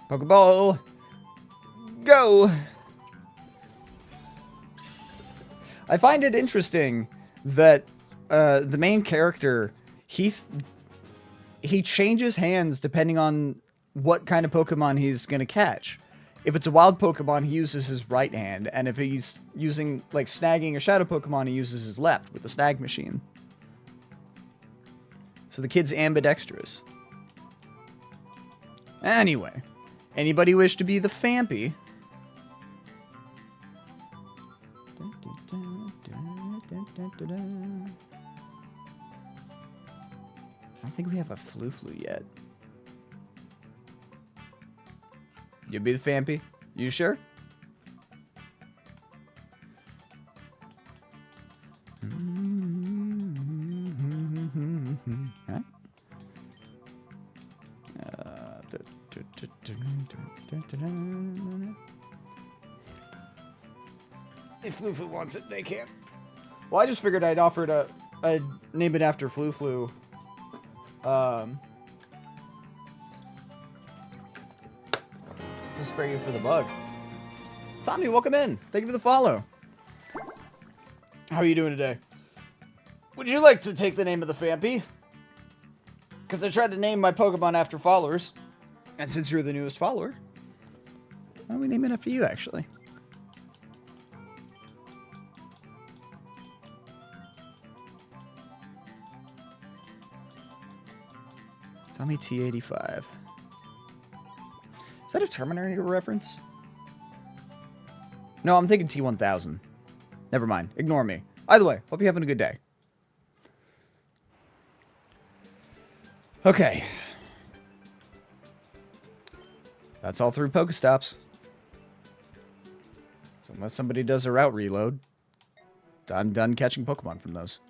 S1: Pokeball, go! I find it interesting that the main character, he changes hands depending on what kind of Pokemon he's gonna catch. If it's a wild Pokemon, he uses his right hand, and if he's using, like, snagging a shadow Pokemon, he uses his left with the snag machine. So the kid's ambidextrous. Anyway, anybody wish to be the Fampy? I don't think we have a Fluflu yet. You be the Fampy? You sure? Huh? If Fluflu wants it, they can. Well, I just figured I'd name it after Fluflu. To spray you for the bug. Tommy, welcome in. Thank you for the follow. How are you doing today? Would you like to take the name of the Fampy? Because I tried to name my Pokemon after followers. And since you're the newest follower, why don't we name it after you, actually? Tommy T85. Is that a Terminator reference? No, I'm thinking T1000. Never mind. Ignore me. Either way, hope you're having a good day. Okay. That's all through Pokestops. So unless somebody does a route reload, I'm done catching Pokemon from those.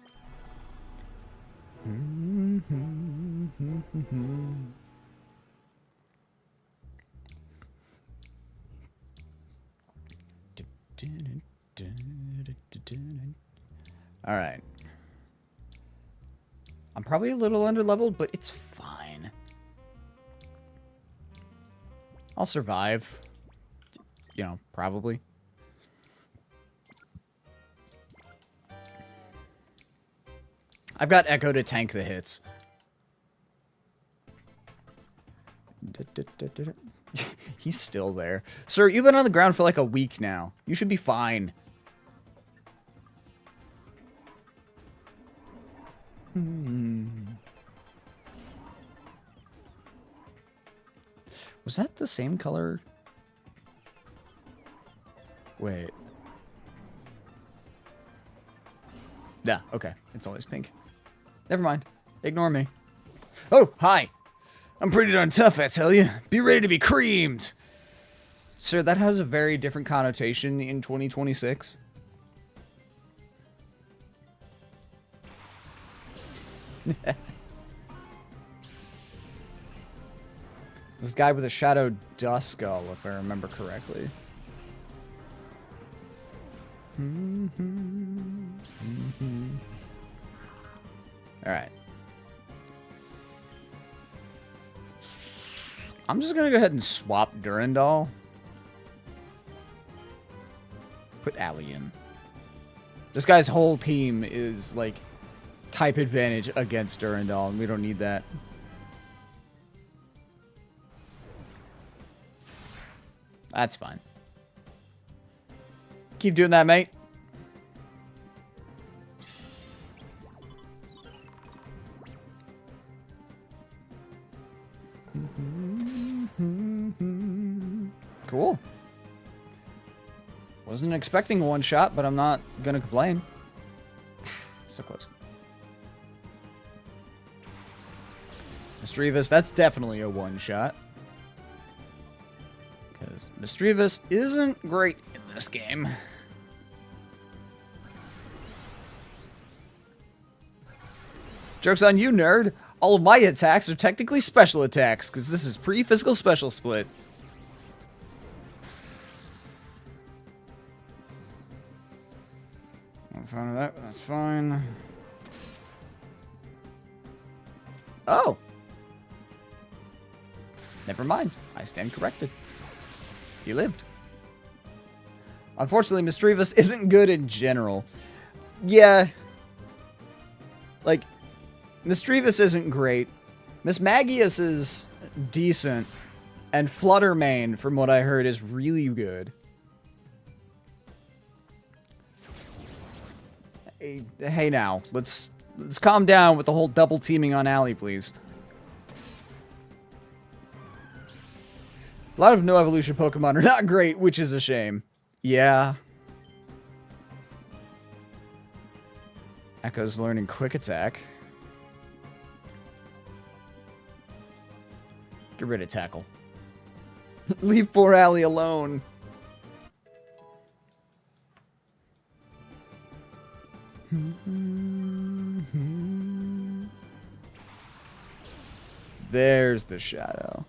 S1: Alright. I'm probably a little underleveled, but it's fine. I'll survive. You know, probably. I've got Echo to tank the hits. He's still there. Sir, you've been on the ground for like a week now. You should be fine. Was that the same color? Wait. Yeah, okay. It's always pink. Never mind. Ignore me. Oh, hi. I'm pretty darn tough, I tell you. Be ready to be creamed. Sir, that has a very different connotation in 2026. This guy with a shadow dust skull, if I remember correctly. Alright. I'm just going to go ahead and swap Durandal. Put Allie in. This guy's whole team is, like, type advantage against Durandal, and we don't need that. That's fine. Keep doing that, mate. Cool. Wasn't expecting a one-shot, but I'm not gonna complain. So close. Misdreavus, that's definitely a one-shot. Because Misdreavus isn't great in this game. Joke's on you, nerd. All of my attacks are technically special attacks, because this is pre-physical special split. I'm fine with that, that's fine. Oh! Never mind. I stand corrected. You lived. Unfortunately, Misdreavus isn't good in general. Yeah. Like, Misdreavus isn't great. Mismagius is decent. And Fluttermane, from what I heard, is really good. Hey now, let's calm down with the whole double teaming on Allie, please. A lot of no evolution Pokemon are not great, which is a shame. Yeah. Echo's learning Quick Attack. Get rid of Tackle. Leave poor Allie alone. There's the shadow.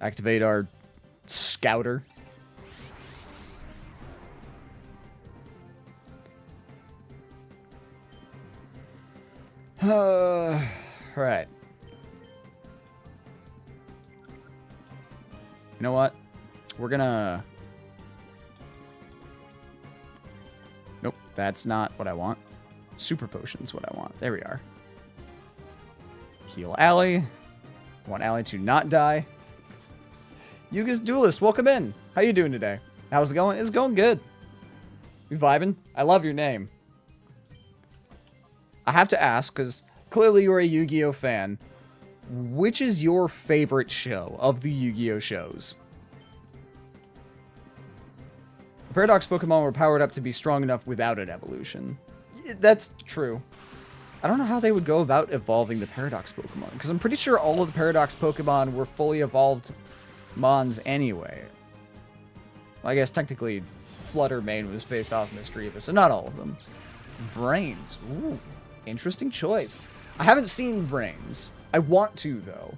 S1: Activate our scouter. Right. You know what? We're gonna... Nope, that's not what I want. Super Potion's what I want. There we are. Heal Allie. I want Allie to not die. Yuga's Duelist, welcome in. How you doing today? How's it going? It's going good. You vibing? I love your name. I have to ask, because clearly you're a Yu-Gi-Oh fan. Which is your favorite show of the Yu-Gi-Oh shows? The Paradox Pokemon were powered up to be strong enough without an evolution. That's true. I don't know how they would go about evolving the Paradox Pokemon, because I'm pretty sure all of the Paradox Pokemon were fully evolved Mons anyway. Well, I guess technically Fluttermane was based off Misdreavus, so not all of them. Vrains. Ooh, interesting choice. I haven't seen Vrains. I want to, though.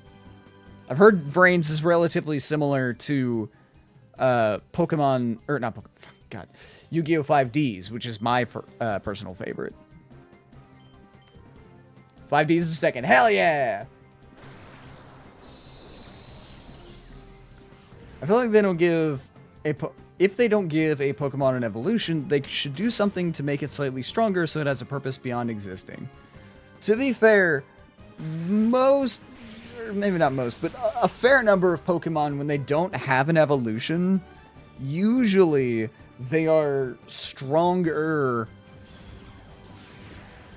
S1: I've heard Vrains is relatively similar to Pokemon, or not Pokemon, God, Yu-Gi-Oh! 5Ds, which is my personal favorite. 5Ds is second. Hell yeah! I feel like they don't give if they don't give a Pokemon an evolution, they should do something to make it slightly stronger so it has a purpose beyond existing. To be fair, most, or maybe not most, but a fair number of Pokemon, when they don't have an evolution, usually they are stronger.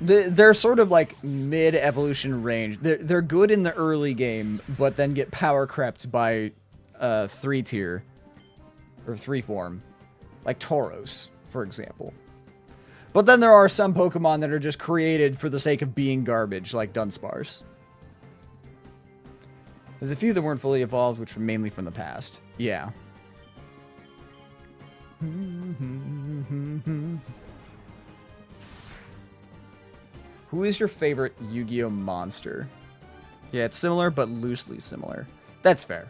S1: They're sort of like mid-evolution range. They're good in the early game, but then get power crept by 3-tier or 3-form, like Tauros, for example. But then there are some Pokemon that are just created for the sake of being garbage, like Dunsparce. There's a few that weren't fully evolved, which were mainly from the past. Yeah. Who is your favorite Yu-Gi-Oh monster? Yeah, it's similar, but loosely similar. That's fair.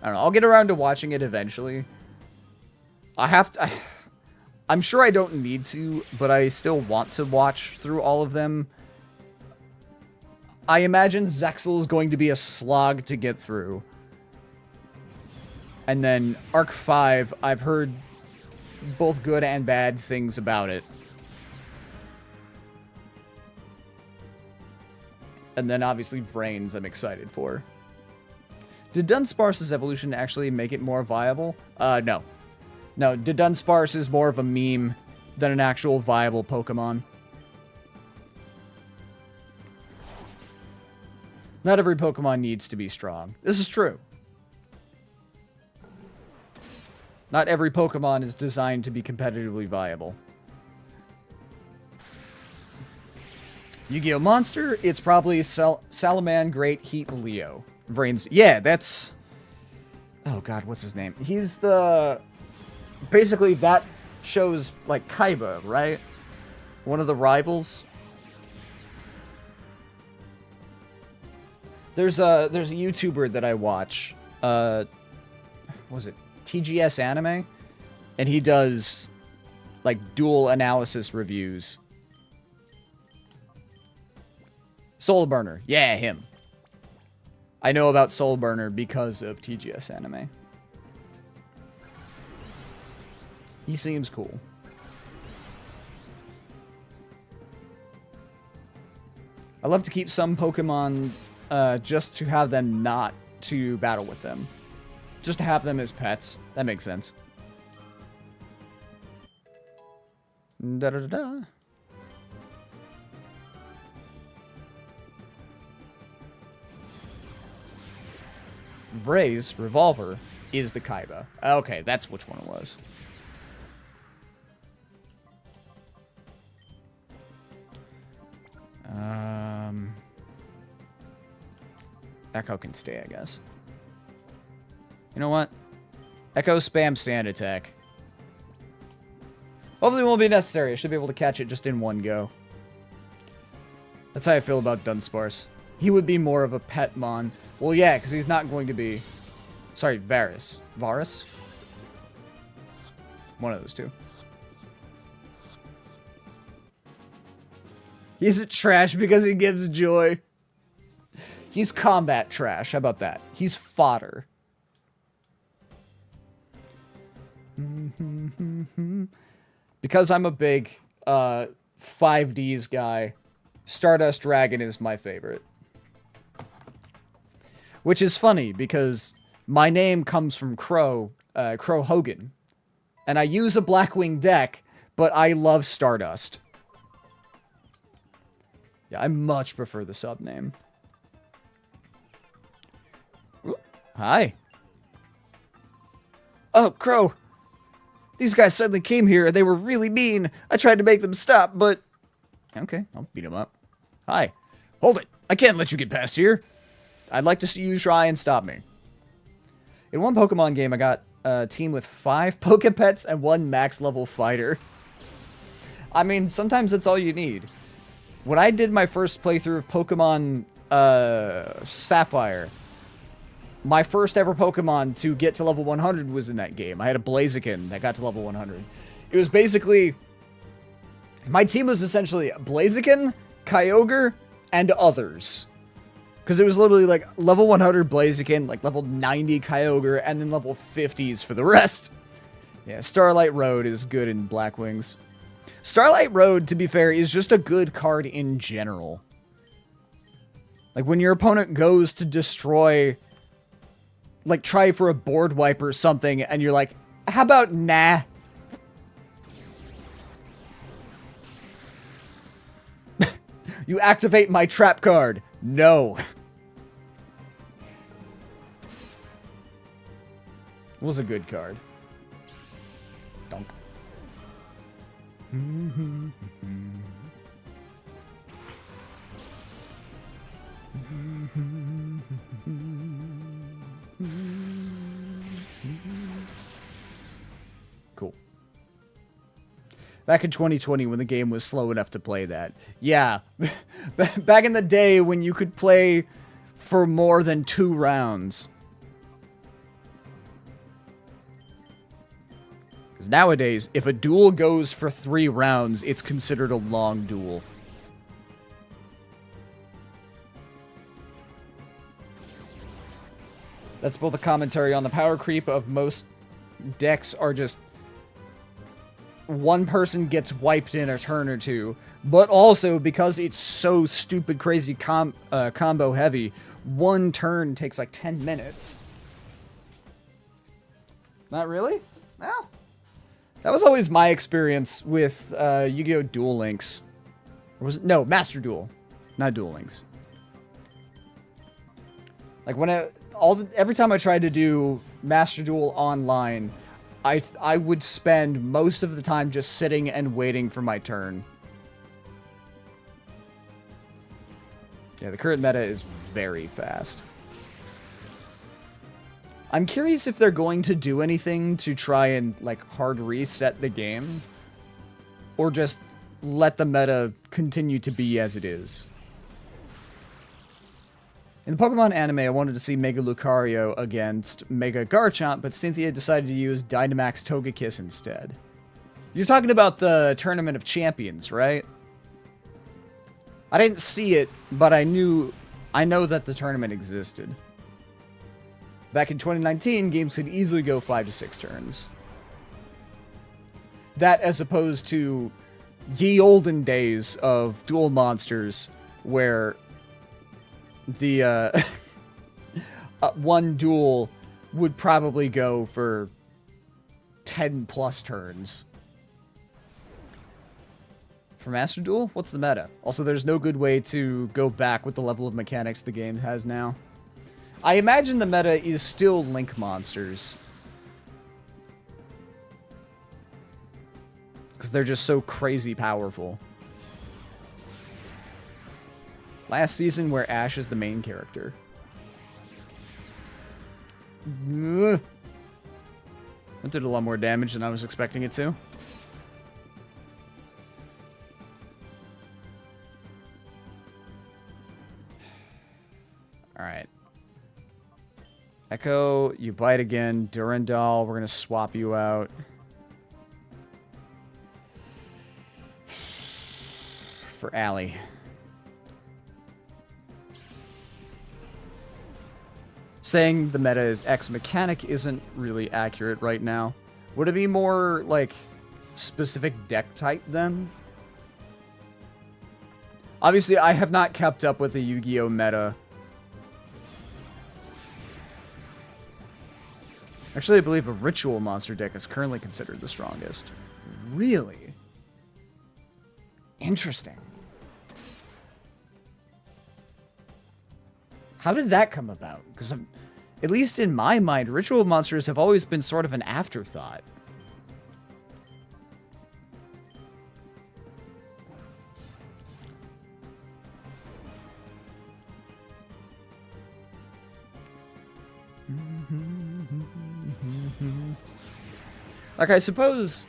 S1: I don't know. I'll get around to watching it eventually. I have to... I'm sure I don't need to, but I still want to watch through all of them. I imagine Zexal is going to be a slog to get through. And then Arc 5, I've heard both good and bad things about it. And then obviously Vrains I'm excited for. Did Dunsparce's evolution actually make it more viable? No. No, Dunsparce is more of a meme than an actual viable Pokemon. Not every Pokemon needs to be strong. This is true. Not every Pokemon is designed to be competitively viable. Yu-Gi-Oh! Monster, it's probably Salaman, Great, Heat, Leo. Vrains. Yeah, that's... Oh god, what's his name? He's the... Basically, that shows, like, Kaiba, right? One of the rivals. There's a YouTuber that I watch. What was it? TGS Anime? And he does, like, dual analysis reviews. Soul Burner. Yeah, him. I know about Soul Burner because of TGS Anime. He seems cool. I love to keep some Pokemon just to have them not to battle with them. Just to have them as pets. That makes sense. Da-da-da-da. Vray's Revolver is the Kaiba. Okay, that's which one it was. Echo can stay, I guess. You know what? Echo spam stand attack. Hopefully it won't be necessary. I should be able to catch it just in one go. That's how I feel about Dunsparce. He would be more of a petmon. Well, yeah, because he's not going to be... Sorry, Varus. Varus? One of those two. He's a trash because he gives joy. He's combat trash. How about that? He's fodder. Because I'm a big 5Ds guy, Stardust Dragon is my favorite. Which is funny, because my name comes from Crow Hogan. And I use a Blackwing deck, but I love Stardust. Yeah, I much prefer the sub name. Ooh, hi. Oh, Crow. These guys suddenly came here, and they were really mean. I tried to make them stop, but... Okay, I'll beat them up. Hi. Hold it. I can't let you get past here. I'd like to see you try and stop me. In one Pokemon game, I got a team with 5 Pokepets and 1 max level fighter. I mean, sometimes that's all you need. When I did my first playthrough of Pokemon Sapphire, my first ever Pokemon to get to level 100 was in that game. I had a Blaziken that got to level 100. It was basically... My team was essentially Blaziken, Kyogre, and others. Because it was literally like level 100 Blaziken, like level 90 Kyogre, and then level 50s for the rest. Yeah, Starlight Road is good in Blackwings. Starlight Road, to be fair, is just a good card in general. Like when your opponent goes to destroy... Like try for a board wipe or something, and you're like, how about nah? You activate my trap card. No. It was a good card. Dunk. Cool. Back in 2020 when the game was slow enough to play that. Yeah. Back in the day when you could play for more than 2 rounds. Because nowadays, if a duel goes for 3 rounds, it's considered a long duel. That's both a commentary on the power creep of most decks are just one person gets wiped in a turn or two, but also because it's so stupid crazy combo heavy, one turn takes like 10 minutes. Not really? No. That was always my experience with Yu-Gi-Oh! Duel Links. Or was it? No, Master Duel. Not Duel Links. Like when every time I tried to do Master Duel online, I would spend most of the time just sitting and waiting for my turn. Yeah, the current meta is very fast. I'm curious if they're going to do anything to try and, like, hard reset the game. Or just let the meta continue to be as it is. In the Pokemon anime, I wanted to see Mega Lucario against Mega Garchomp, but Cynthia decided to use Dynamax Togekiss instead. You're talking about the Tournament of Champions, right? I didn't see it, but I know that the tournament existed. Back in 2019, games could easily go 5 to 6 turns. That as opposed to ye olden days of Duel Monsters, where the one duel would probably go for 10 plus turns. For Master Duel, what's the meta? Also, there's no good way to go back with the level of mechanics the game has now. I imagine the meta is still Link monsters. Because they're just so crazy powerful. Last season where Ash is the main character. It did a lot more damage than I was expecting it to. Alright. Echo, you bite again. Durandal, we're going to swap you out. For Allie. Saying the meta is X mechanic isn't really accurate right now. Would it be more, like, specific deck type then? Obviously, I have not kept up with the Yu-Gi-Oh! Meta. Actually, I believe a Ritual Monster deck is currently considered the strongest. Really? Interesting. How did that come about? Because at least in my mind, Ritual Monsters have always been sort of an afterthought. Like, I suppose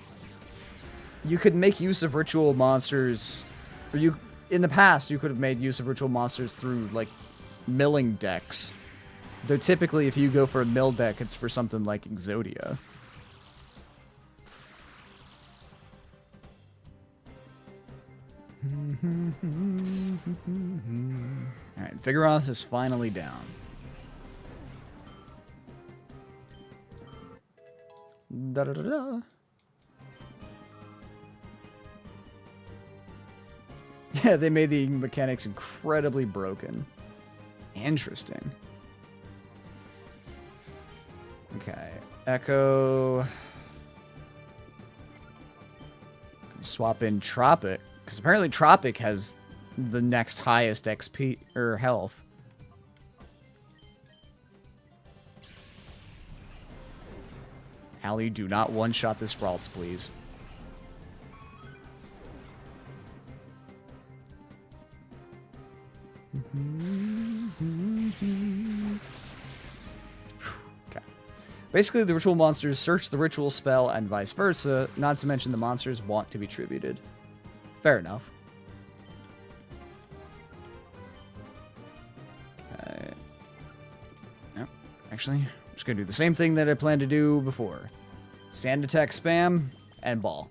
S1: you could make use of Ritual Monsters, or in the past, you could have made use of Ritual Monsters through, like, milling decks. Though typically, if you go for a mill deck, it's for something like Exodia. Alright, Vigoroth is finally down. Da-da-da-da. Yeah, they made the mechanics incredibly broken. Interesting. Okay, Echo. Swap in Tropic, because apparently Tropic has the next highest XP or health. Allie, do not one-shot this Ralts, please. Okay. Basically, the ritual monsters search the ritual spell and vice versa, not to mention the monsters want to be tributed. Fair enough. Okay. Yep. Actually, I'm just going to do the same thing that I planned to do before. Sand attack spam, and ball.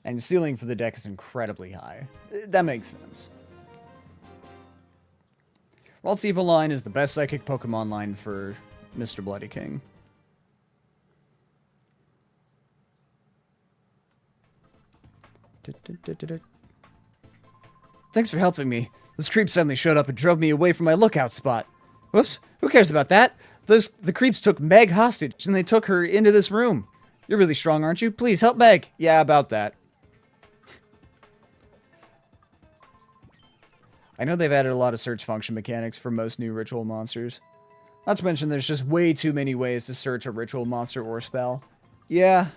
S1: And ceiling for the deck is incredibly high. That makes sense. Ralt's Evil line is the best Psychic Pokemon line for Mr. Bloody King. Thanks for helping me. Those creeps suddenly showed up and drove me away from my lookout spot. Whoops, who cares about that? The creeps took Meg hostage and they took her into this room. You're really strong, aren't you? Please help Meg. Yeah, about that. I know they've added a lot of search function mechanics for most new ritual monsters. Not to mention there's just way too many ways to search a ritual monster or spell. Yeah.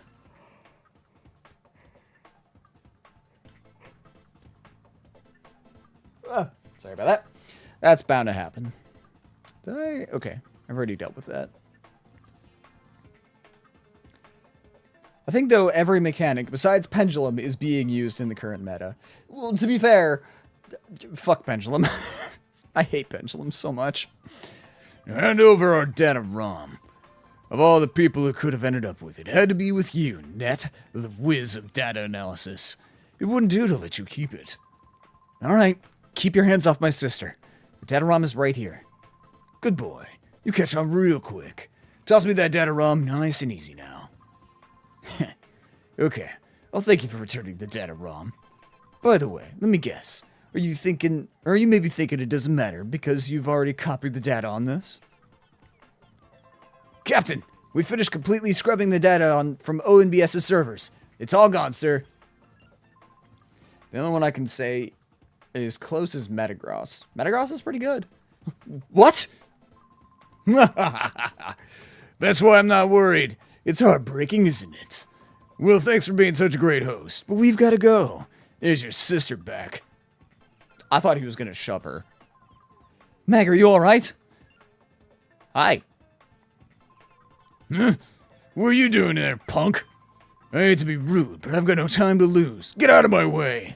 S1: Sorry about that. That's bound to happen. Did I? Okay. I've already dealt with that. I think, though, every mechanic, besides Pendulum, is being used in the current meta. Well, to be fair, fuck Pendulum. I hate Pendulum so much. Hand over our data ROM. Of all the people who could have ended up with it, had to be with you, Net, the whiz of data analysis. It wouldn't do to let you keep it. Alright, keep your hands off my sister. The data ROM is right here. Good boy. You catch on real quick. Toss me that data ROM nice and easy now. Okay, I'll thank you for returning the data ROM. By the way, let me guess. Are you maybe thinking it doesn't matter because you've already copied the data on this? Captain, we finished completely scrubbing the data from ONBS's servers. It's all gone, sir. The only one I can say is close as Metagross. Metagross is pretty good. What? That's why I'm not worried. It's heartbreaking, isn't it? Well, thanks for being such a great host, but we've got to go. There's your sister back. I thought he was going to shove her. Meg, are you alright? Hi. Huh? What are you doing there, punk? I hate to be rude, but I've got no time to lose. Get out of my way.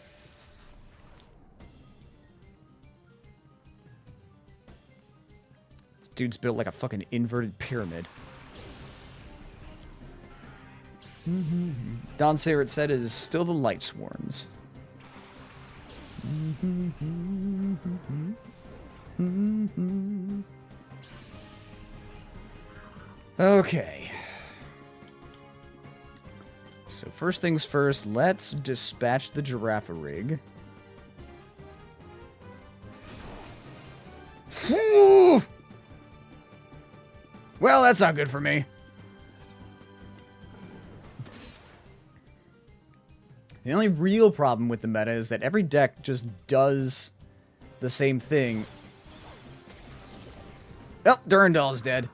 S1: This dude's built like a fucking inverted pyramid. Don's favorite set is still the Light Swarms. Okay. So first things first, let's dispatch the Giraffe rig. Well, that's not good for me. The only real problem with the meta is that every deck just does the same thing. Oh, Durandal's dead.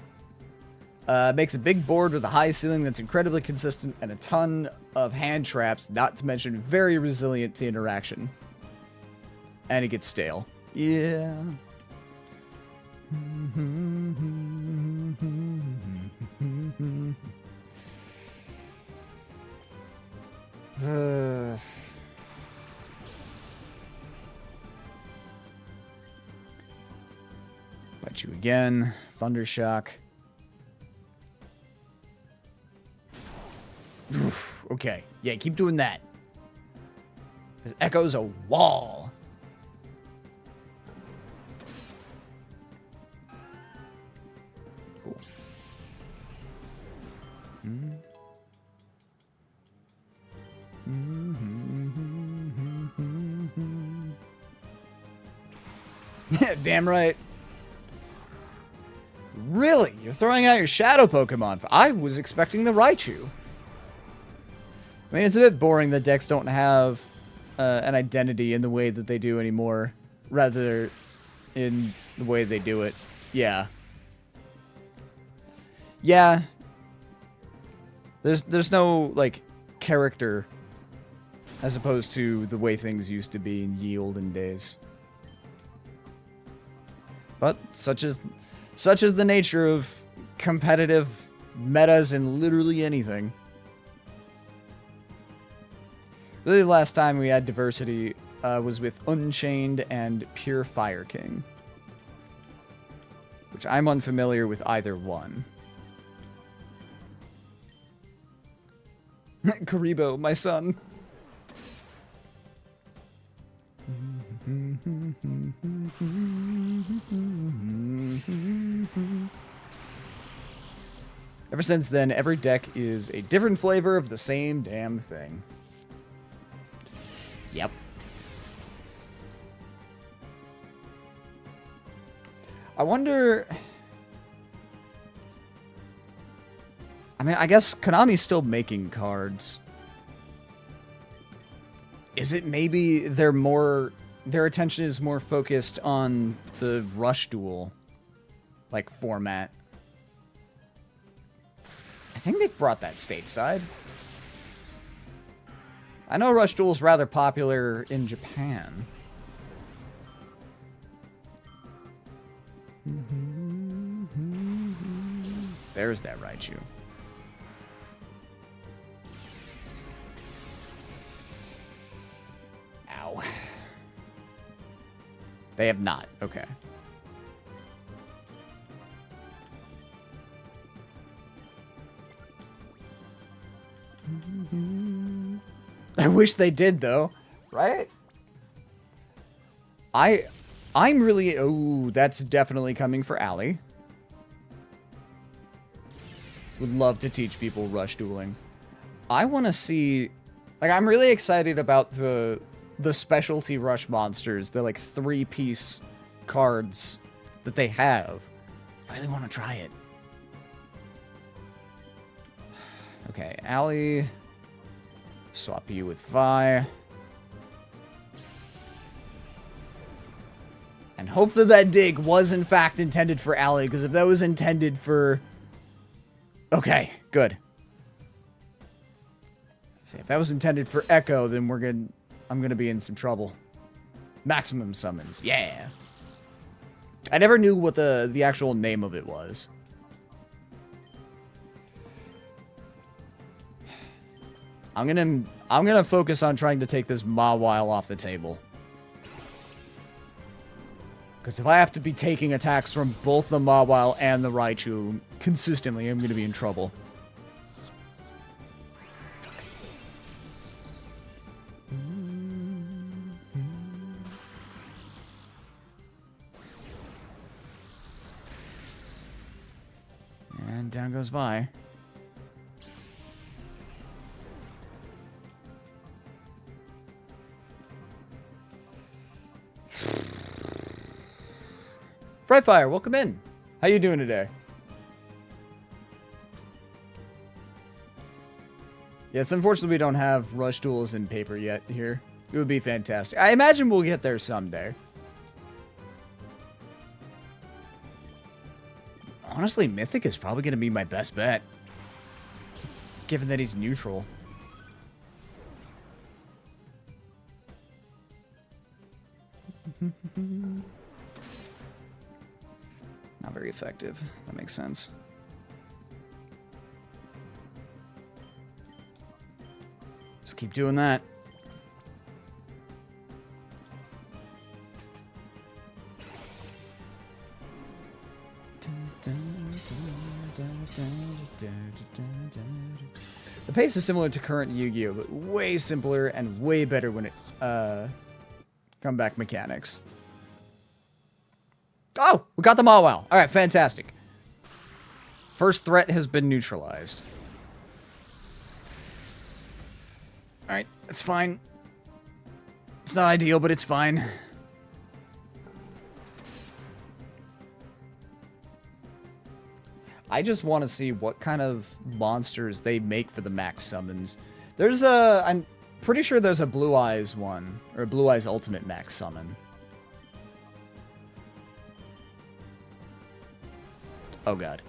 S1: Makes a big board with a high ceiling that's incredibly consistent and a ton of hand traps, not to mention very resilient to interaction. And it gets stale. Yeah. Bite you again. Thundershock. Okay. Yeah, keep doing that. This echoes a wall. Cool. Yeah, damn right. Really? You're throwing out your shadow Pokemon? I was expecting the Raichu. I mean, it's a bit boring that decks don't have an identity in the way that they do anymore, rather in the way they do it. Yeah. Yeah. There's no, like, character as opposed to the way things used to be in ye olden days. But such is the nature of competitive metas in literally anything. Really, the last time we had diversity was with Unchained and Pure Fire King, which I'm unfamiliar with either one. Karibo, my son. Ever since then, every deck is a different flavor of the same damn thing. Yep. I wonder... I mean, I guess Konami's still making cards. Is it maybe their attention is more focused on the Rush Duel, like, format? I think they've brought that stateside. I know Rush Duel's rather popular in Japan. There's that Raichu. Ow. They have not. Okay. I wish they did, though. Right? I'm really... Oh, that's definitely coming for Allie. Would love to teach people Rush Dueling. I want to see... Like, I'm really excited about the specialty Rush monsters. The, like, 3-piece cards that they have. I really want to try it. Okay, Allie... Swap you with Vi. And hope that that dig was in fact intended for Allie, because if that was intended for... Okay, good. See, if that was intended for Echo, then I'm gonna be in some trouble. Maximum summons, yeah. I never knew what the actual name of it was. I'm gonna focus on trying to take this Mawile off the table. Because if I have to be taking attacks from both the Mawile and the Raichu consistently, I'm gonna be in trouble. And down goes Vi. Brightfire, welcome in. How you doing today? Yeah, it's unfortunate we don't have Rush Duels in paper yet here. It would be fantastic. I imagine we'll get there someday. Honestly, Mythic is probably going to be my best bet. Given that he's neutral. Not very effective. That makes sense. Just keep doing that. The pace is similar to current Yu-Gi-Oh, but way simpler and way better when it comeback mechanics. Oh, we got the Mawile. All right, fantastic. First threat has been neutralized. All right, that's fine. It's not ideal, but it's fine. I just want to see what kind of monsters they make for the max summons. There's a... I'm pretty sure there's a Blue Eyes one, or a Blue Eyes Ultimate max summon. Oh, God.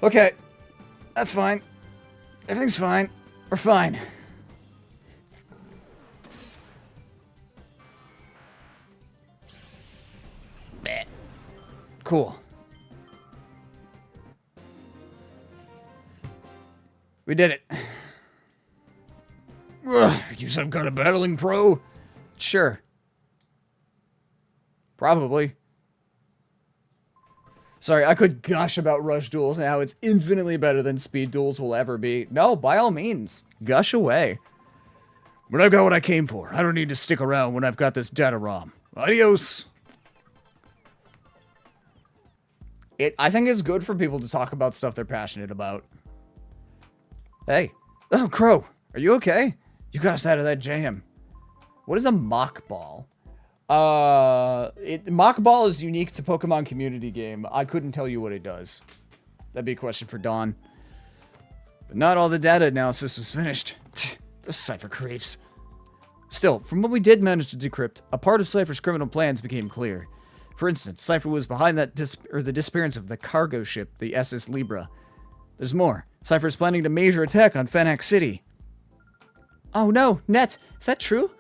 S1: Okay. That's fine. Everything's fine. We're fine. Bleh. Cool. We did it. You some kind of battling pro? Sure. Probably. Sorry, I could gush about Rush Duels and how it's infinitely better than Speed Duels will ever be. No, by all means, gush away. But I've got what I came for. I don't need to stick around when I've got this data ROM. Adios! I think it's good for people to talk about stuff they're passionate about. Hey. Oh, Crow. Are you okay? You got us out of that jam. What is a mock ball? Mock ball is unique to Pokemon community game. I couldn't tell you what it does. That'd be a question for Dawn. But not all the data analysis was finished. Those Cypher creeps. Still, from what we did manage to decrypt, a part of Cypher's criminal plans became clear. For instance, Cypher was behind that the disappearance of the cargo ship, the SS Libra. There's more. Cypher is planning a major attack on Fenac City. Oh no, Net, is that true?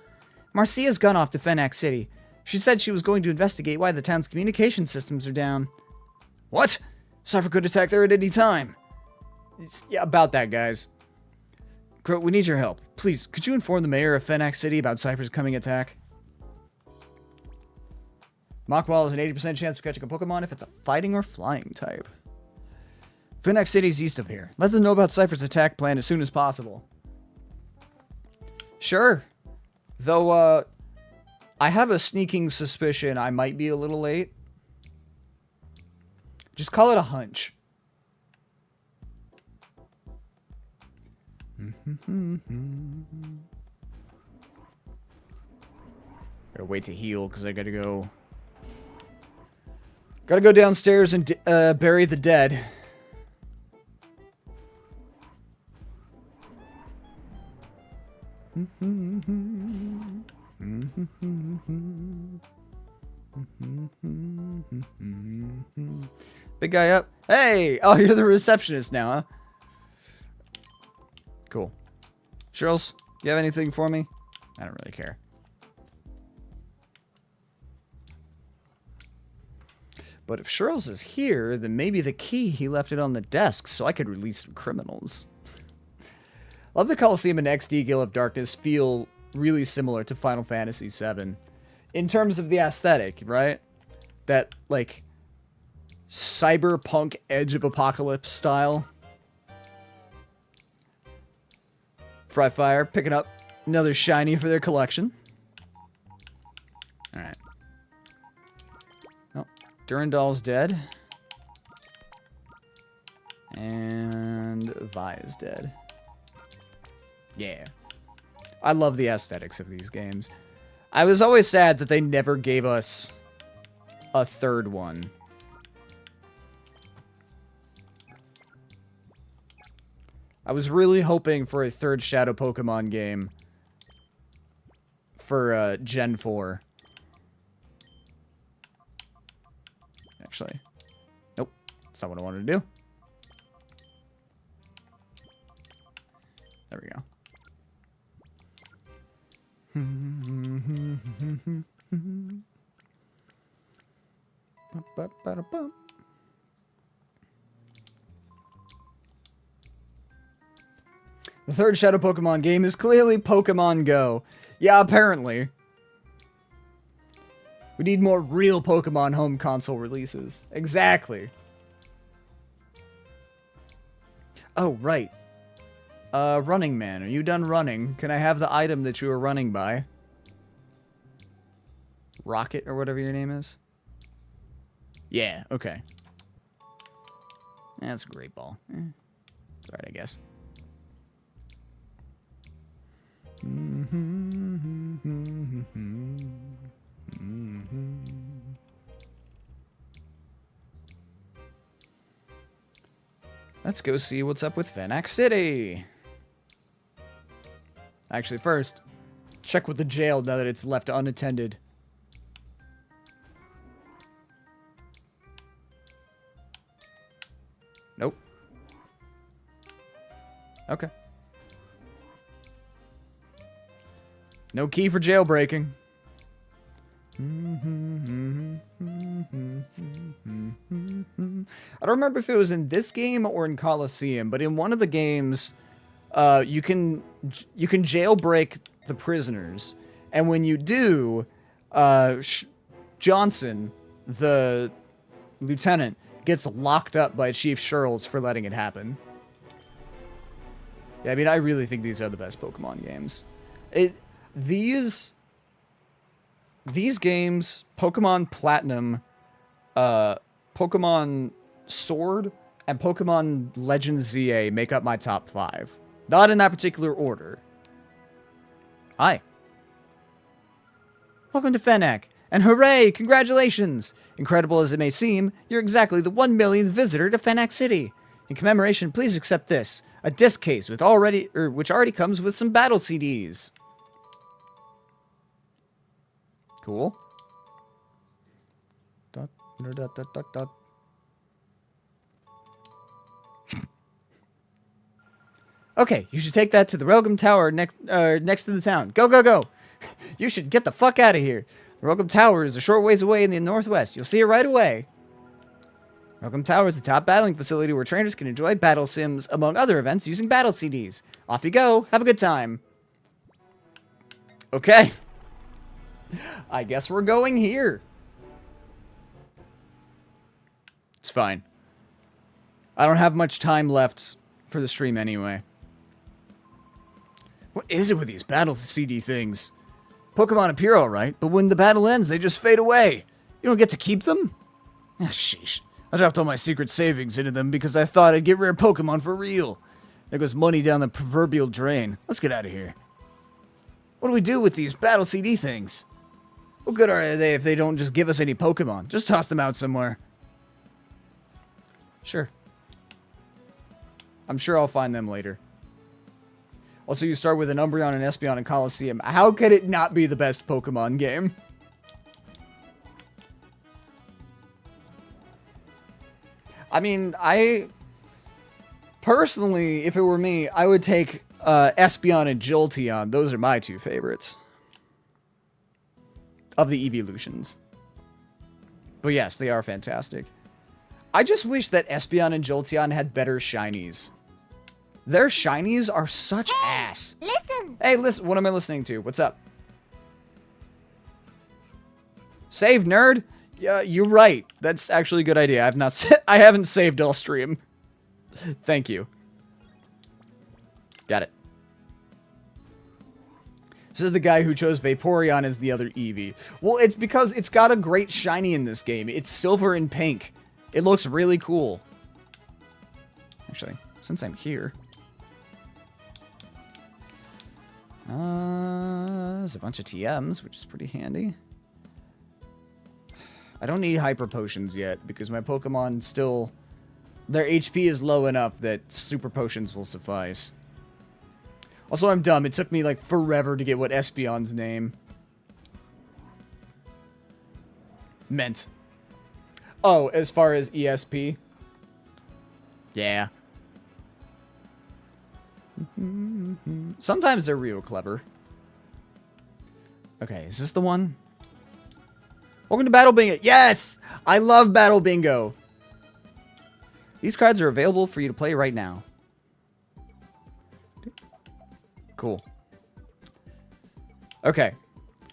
S1: Marcia's gone off to Fenac City. She said she was going to investigate why the town's communication systems are down. What? Cypher could attack there at any time. Yeah, about that, guys. Crow, we need your help. Please, could you inform the mayor of Fenac City about Cypher's coming attack? Machwall has an 80% chance of catching a Pokemon if it's a fighting or flying type. Fenac City's east of here. Let them know about Cypher's attack plan as soon as possible. Sure. Though, I have a sneaking suspicion I might be a little late. Just call it a hunch. Gotta wait to heal because I gotta go. Gotta go downstairs and bury the dead. Big guy up. Hey! Oh, you're the receptionist now, huh? Cool. Shirls, you have anything for me? I don't really care. But if Shirls is here, then maybe the key he left it on the desk so I could release some criminals. Love the Coliseum and XD Gale of Darkness feel really similar to Final Fantasy VII. In terms of the aesthetic, right? That, like, cyberpunk Edge of Apocalypse style. Fry Fire picking up another shiny for their collection. Alright. Oh, Durandal's dead. And Vi is dead. Yeah. I love the aesthetics of these games. I was always sad that they never gave us a third one. I was really hoping for a third Shadow Pokemon game for Gen 4. Actually, nope. That's not what I wanted to do. There we go. The third Shadow Pokemon game is clearly Pokemon Go. Yeah, apparently. We need more real Pokemon home console releases. Exactly. Oh, right. Running Man, are you done running? Can I have the item that you were running by? Rocket, or whatever your name is? Yeah, okay. That's a great ball. It's alright, I guess. Let's go see what's up with Fenac City. Actually, first, check with the jail now that it's left unattended. Nope. Okay. No key for jailbreaking. I don't remember if it was in this game or in Coliseum, but in one of the games, you can jailbreak the prisoners, and when you do, Johnson, the lieutenant, gets locked up by Chief Shirls for letting it happen. Yeah, I mean, I really think these are the best Pokemon games. It these games, Pokemon Platinum, Pokemon Sword, and Pokemon Legends ZA make up my top 5. Not in that particular order. Hi. Welcome to Fennec, and hooray! Congratulations! Incredible as it may seem, you're exactly the 1 millionth visitor to Fennec City. In commemoration, please accept this, a disc case with which already comes with some battle CDs. Cool. Dot, dot, dot, dot, dot. Okay, you should take that to the Roguem Tower next to the town. Go, go, go! You should get the fuck out of here. The Roguem Tower is a short ways away in the northwest. You'll see it right away. Roguem Tower is the top battling facility where trainers can enjoy battle sims, among other events, using battle CDs. Off you go. Have a good time. Okay. I guess we're going here. It's fine. I don't have much time left for the stream anyway. What is it with these battle CD things? Pokemon appear alright, but when the battle ends, they just fade away. You don't get to keep them? Ah, sheesh. I dropped all my secret savings into them because I thought I'd get rare Pokemon for real. There goes money down the proverbial drain. Let's get out of here. What do we do with these battle CD things? What good are they if they don't just give us any Pokemon? Just toss them out somewhere. Sure. I'm sure I'll find them later. Also, you start with an Umbreon, an Espeon, and Colosseum. How could it not be the best Pokemon game? I mean, personally, if it were me, I would take Espeon and Jolteon. Those are my 2 favorites of the evolutions. But yes, they are fantastic. I just wish that Espeon and Jolteon had better shinies. Their shinies are such ass.
S2: Listen.
S1: Hey, listen. What am I listening to? What's up? Save, nerd. Yeah, you're right. That's actually a good idea. I haven't saved all stream. Thank you. Got it. This is the guy who chose Vaporeon as the other Eevee. Well, it's because it's got a great shiny in this game. It's silver and pink. It looks really cool. Actually, since I'm here. There's a bunch of TMs, which is pretty handy. I don't need Hyper Potions yet, because my Pokemon still... Their HP is low enough that Super Potions will suffice. Also, I'm dumb. It took me, like, forever to get what Espeon's name meant. Oh, as far as ESP? Yeah. Sometimes they're real clever. Okay, is this the one? Welcome to Battle Bingo. Yes! I love Battle Bingo. These cards are available for you to play right now. Cool. Okay.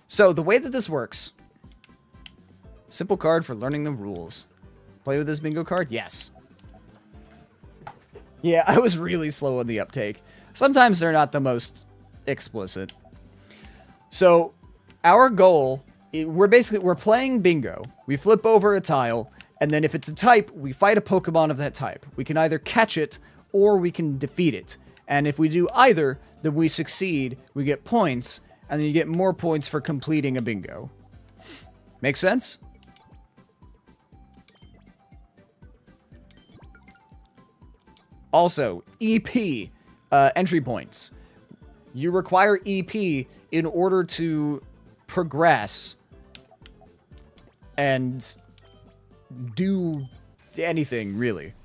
S1: So, the way that this works. Simple card for learning the rules. Play with this bingo card? Yes. Yeah, I was really slow on the uptake. Sometimes they're not the most explicit. So, our goal, we're playing bingo. We flip over a tile, and then if it's a type, we fight a Pokemon of that type. We can either catch it, or we can defeat it. And if we do either, then we succeed, we get points, and then you get more points for completing a bingo. Make sense? Also, EP, entry points. You require EP in order to progress and do anything, really.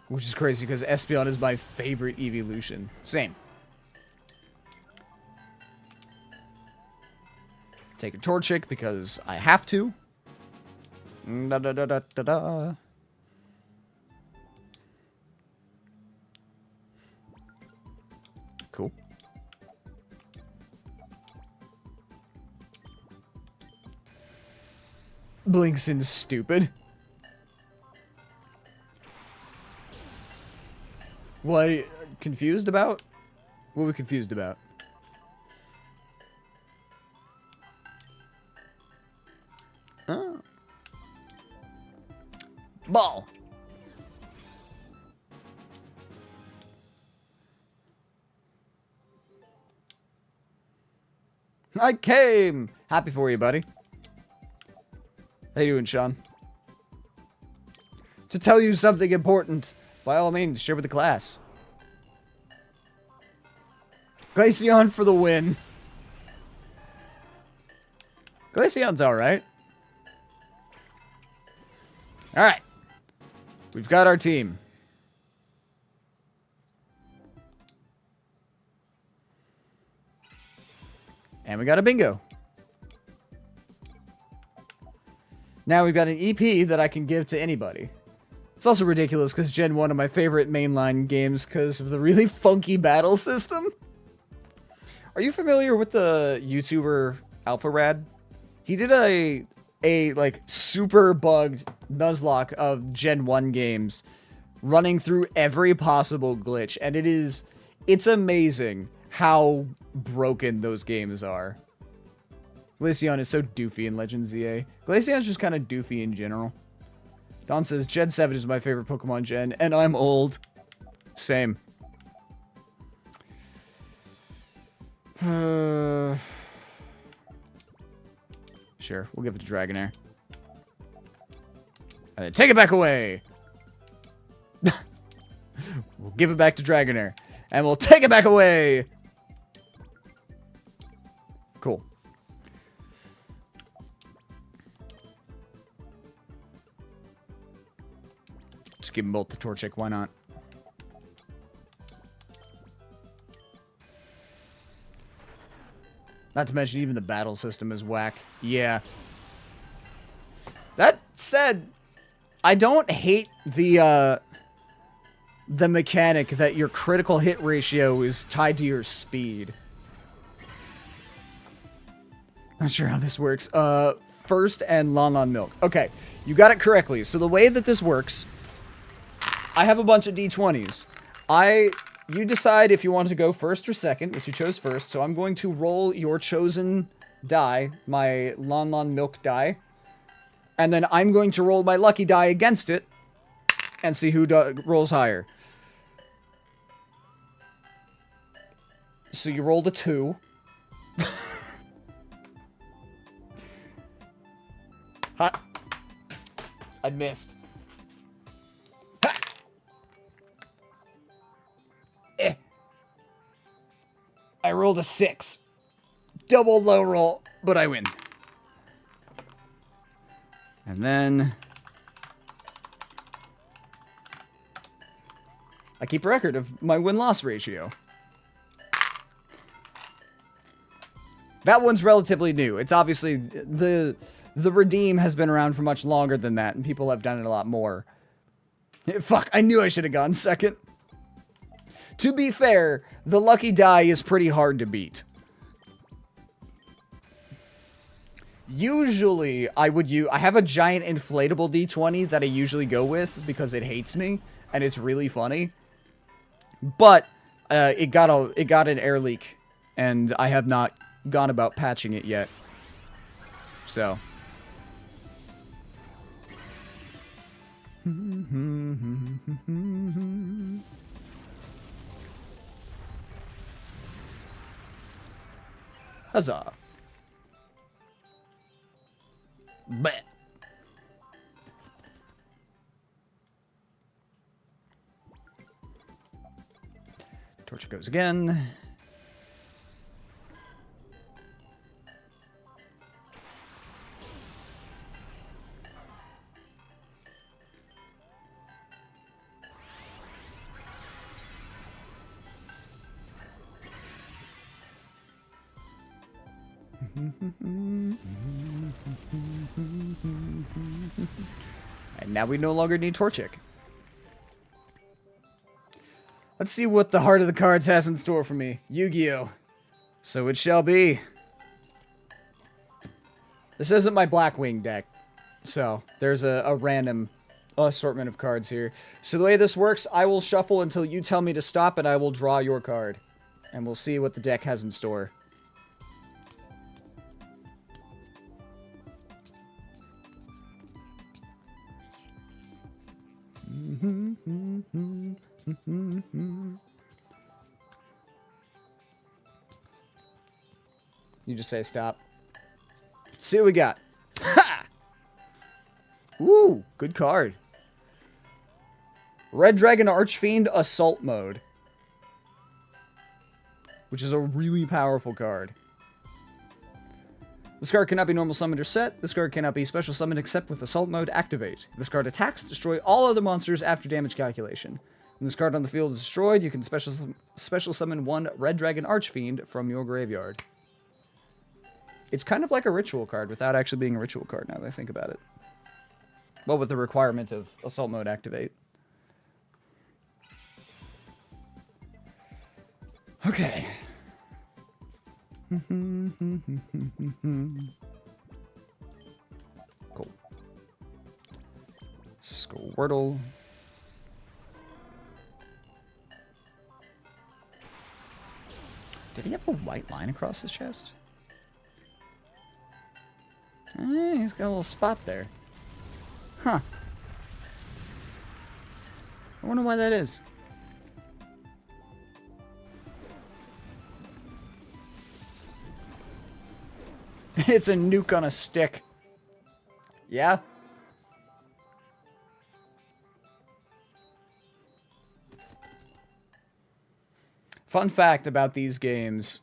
S1: Which is crazy, because Espeon is my favorite evolution. Same. Take a Torchic, because I have to. Da da da da da da. Cool. Blinkson's stupid. What? confused about? What are we confused about? Oh. Ball. I came! Happy for you, buddy. How you doing, Sean? To tell you something important, by all means, share with the class. Glaceon for the win. Glaceon's alright. Alright. We've got our team. And we got a bingo. Now we've got an EP that I can give to anybody. It's also ridiculous because Gen 1 of my favorite mainline games because of the really funky battle system. Are you familiar with the YouTuber AlphaRad? He did a like super bugged Nuzlocke of Gen 1 games running through every possible glitch, and it's amazing how broken those games are. Glaceon is so doofy in Legend ZA. Glaceon's just kind of doofy in general. Don says, Gen 7 is my favorite Pokemon gen, and I'm old. Same. Sure, we'll give it to Dragonair. And then take it back away! We'll give it back to Dragonair. And we'll take it back away! Cool. Just give them both the Torchic, why not? Not to mention, even the battle system is whack. Yeah. That said, I don't hate the mechanic that your critical hit ratio is tied to your speed. Not sure how this works. First and Lon Milk. Okay, you got it correctly. So the way that this works, I have a bunch of D20s. You decide if you want to go first or second, which you chose first. So I'm going to roll your chosen die, my Lon Milk die. And then I'm going to roll my lucky die against it and see who rolls higher. So you rolled a 2. Ha! I missed. Ha! Eh. I rolled a 6. Double low roll, but I win. And then I keep a record of my win-loss ratio. That one's relatively new. It's obviously the redeem has been around for much longer than that, and people have done it a lot more. Fuck, I knew I should have gone second. To be fair, the lucky die is pretty hard to beat. Usually, I have a giant inflatable D20 that I usually go with because it hates me, and it's really funny. But, it got an air leak, and I have not gone about patching it yet. So. Huzzah. Bet. Torch goes again. And now we no longer need Torchic. Let's see what the Heart of the Cards has in store for me. Yu-Gi-Oh! So it shall be. This isn't my Blackwing deck. So, there's a random assortment of cards here. So the way this works, I will shuffle until you tell me to stop, and I will draw your card. And we'll see what the deck has in store. You just say stop. Let's see what we got. Ha! Ooh, good card. Red Dragon Archfiend Assault Mode. Which is a really powerful card. This card cannot be normal summoned or set. This card cannot be special summoned except with Assault Mode activate. This card attacks, destroy all other monsters after damage calculation. When this card on the field is destroyed, you can special summon one Red Dragon Archfiend from your graveyard. It's kind of like a ritual card without actually being a ritual card now that I think about it. Well, with the requirement of Assault Mode activate. Okay. Cool. Squirtle. Did he have a white line across his chest? He's got a little spot there. Huh. I wonder why that is. It's a nuke on a stick. Yeah? Fun fact about these games.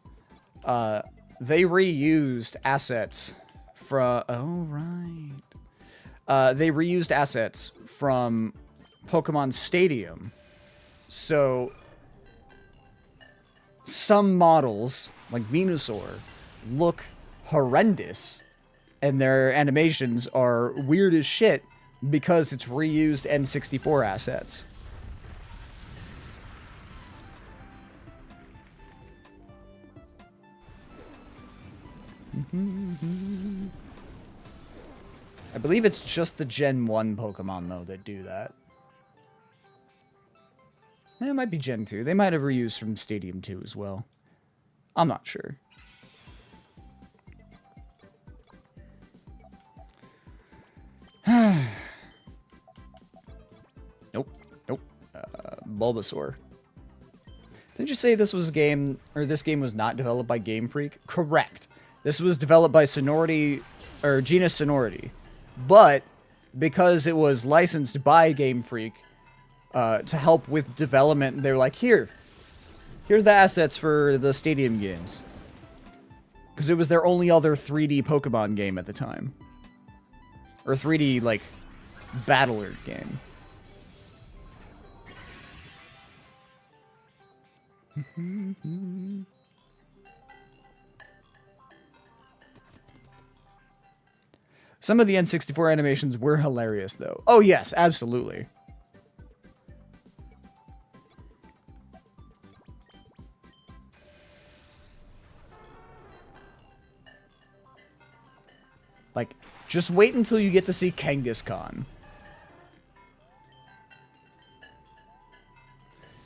S1: They reused assets from... Oh, right. They reused assets from Pokemon Stadium. So, some models, like Venusaur, look horrendous, and their animations are weird as shit because it's reused N64 assets. I believe it's just the Gen 1 Pokemon, though, that do that. It might be Gen 2. They might have reused from Stadium 2 as well. I'm not sure. Nope. Bulbasaur. Didn't you say this was a game, or this game was not developed by Game Freak? Correct. This was developed by Sonority, or Genus Sonority. But, because it was licensed by Game Freak, to help with development, they were like, here's the assets for the Stadium games. Because it was their only other 3D Pokemon game at the time. Or 3D, like, battler game. Some of the N64 animations were hilarious, though. Oh, yes, absolutely. Like, just wait until you get to see Kangaskhan.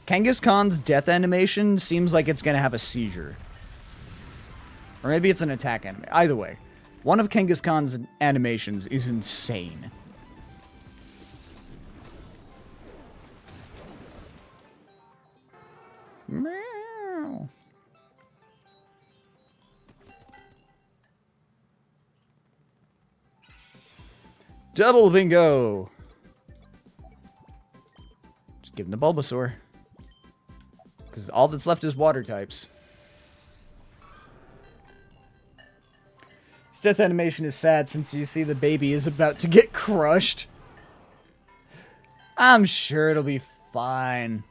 S1: Kangaskhan's death animation seems like it's going to have a seizure. Or maybe it's an attack animation. Either way. One of Kangaskhan's animations is insane. Meow. Double bingo! Just give him the Bulbasaur. Because all that's left is water types. Its death animation is sad since you see the baby is about to get crushed. I'm sure it'll be fine.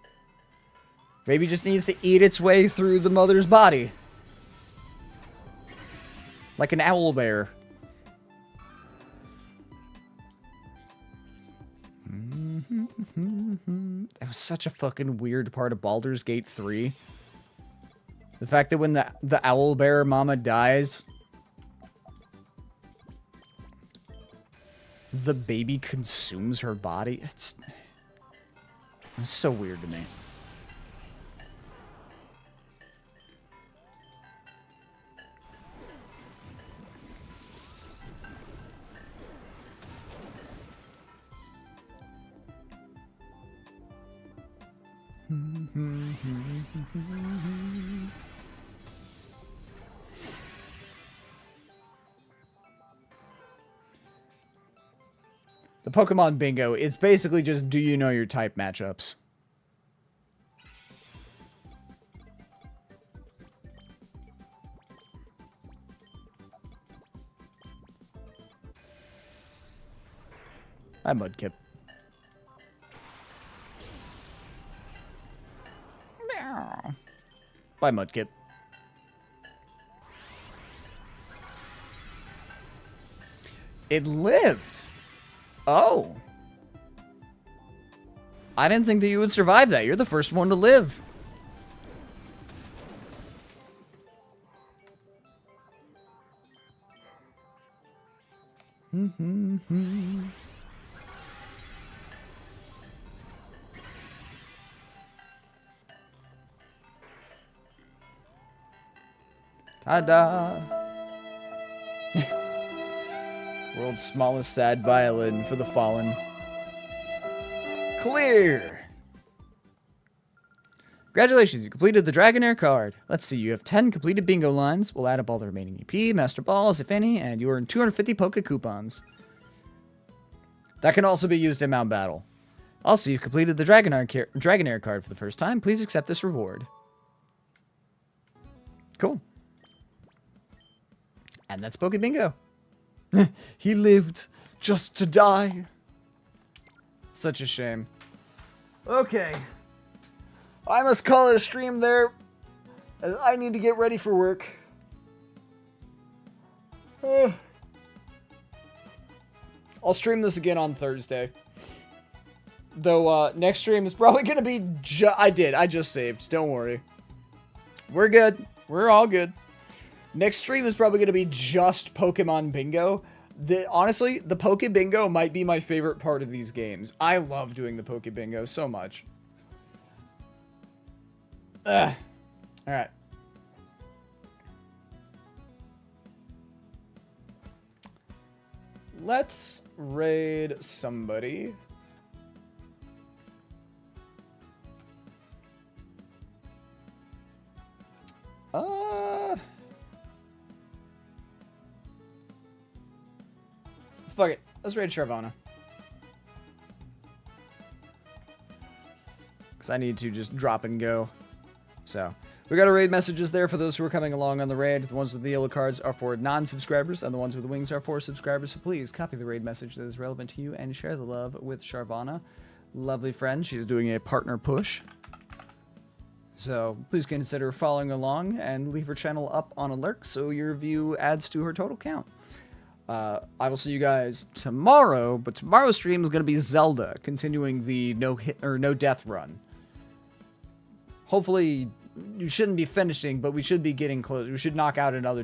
S1: Baby just needs to eat its way through the mother's body. Like an owl bear. That was such a fucking weird part of Baldur's Gate 3. The fact that when the owlbear mama dies, The baby consumes her body. It's so weird to me. The Pokemon Bingo, it's basically just do you know your type matchups. Hi, Mudkip. Bye, Mudkip. It lived. Oh. I didn't think that you would survive that. You're the first one to live. Ta-da! World's smallest sad violin for the fallen. Clear! Congratulations, you completed the Dragonair card. Let's see, you have 10 completed bingo lines. We'll add up all the remaining EP, Master Balls, if any, and you earn 250 Poke Coupons. That can also be used in Mount Battle. Also, you've completed the Dragonair card for the first time. Please accept this reward. Cool. And that's Poke Bingo. He lived just to die. Such a shame. Okay. I must call it a stream there, as I need to get ready for work. I'll stream this again on Thursday. Though, next stream is probably going to be I just saved. Don't worry. We're good. We're all good. Next stream is probably going to be just Pokemon Bingo. Honestly, the Poke Bingo might be my favorite part of these games. I love doing the Poke Bingo so much. Alright. Let's raid somebody. Fuck it. Let's raid Sharvana. Because I need to just drop and go. So, we got our raid messages there for those who are coming along on the raid. The ones with the yellow cards are for non-subscribers, and the ones with the wings are for subscribers. So please, copy the raid message that is relevant to you and share the love with Sharvana. Lovely friend. She's doing a partner push. So, please consider following along and leave her channel up on alert so your view adds to her total count. I will see you guys tomorrow, but tomorrow's stream is going to be Zelda, continuing the no death run. Hopefully, you shouldn't be finishing, but we should be getting close. We should knock out another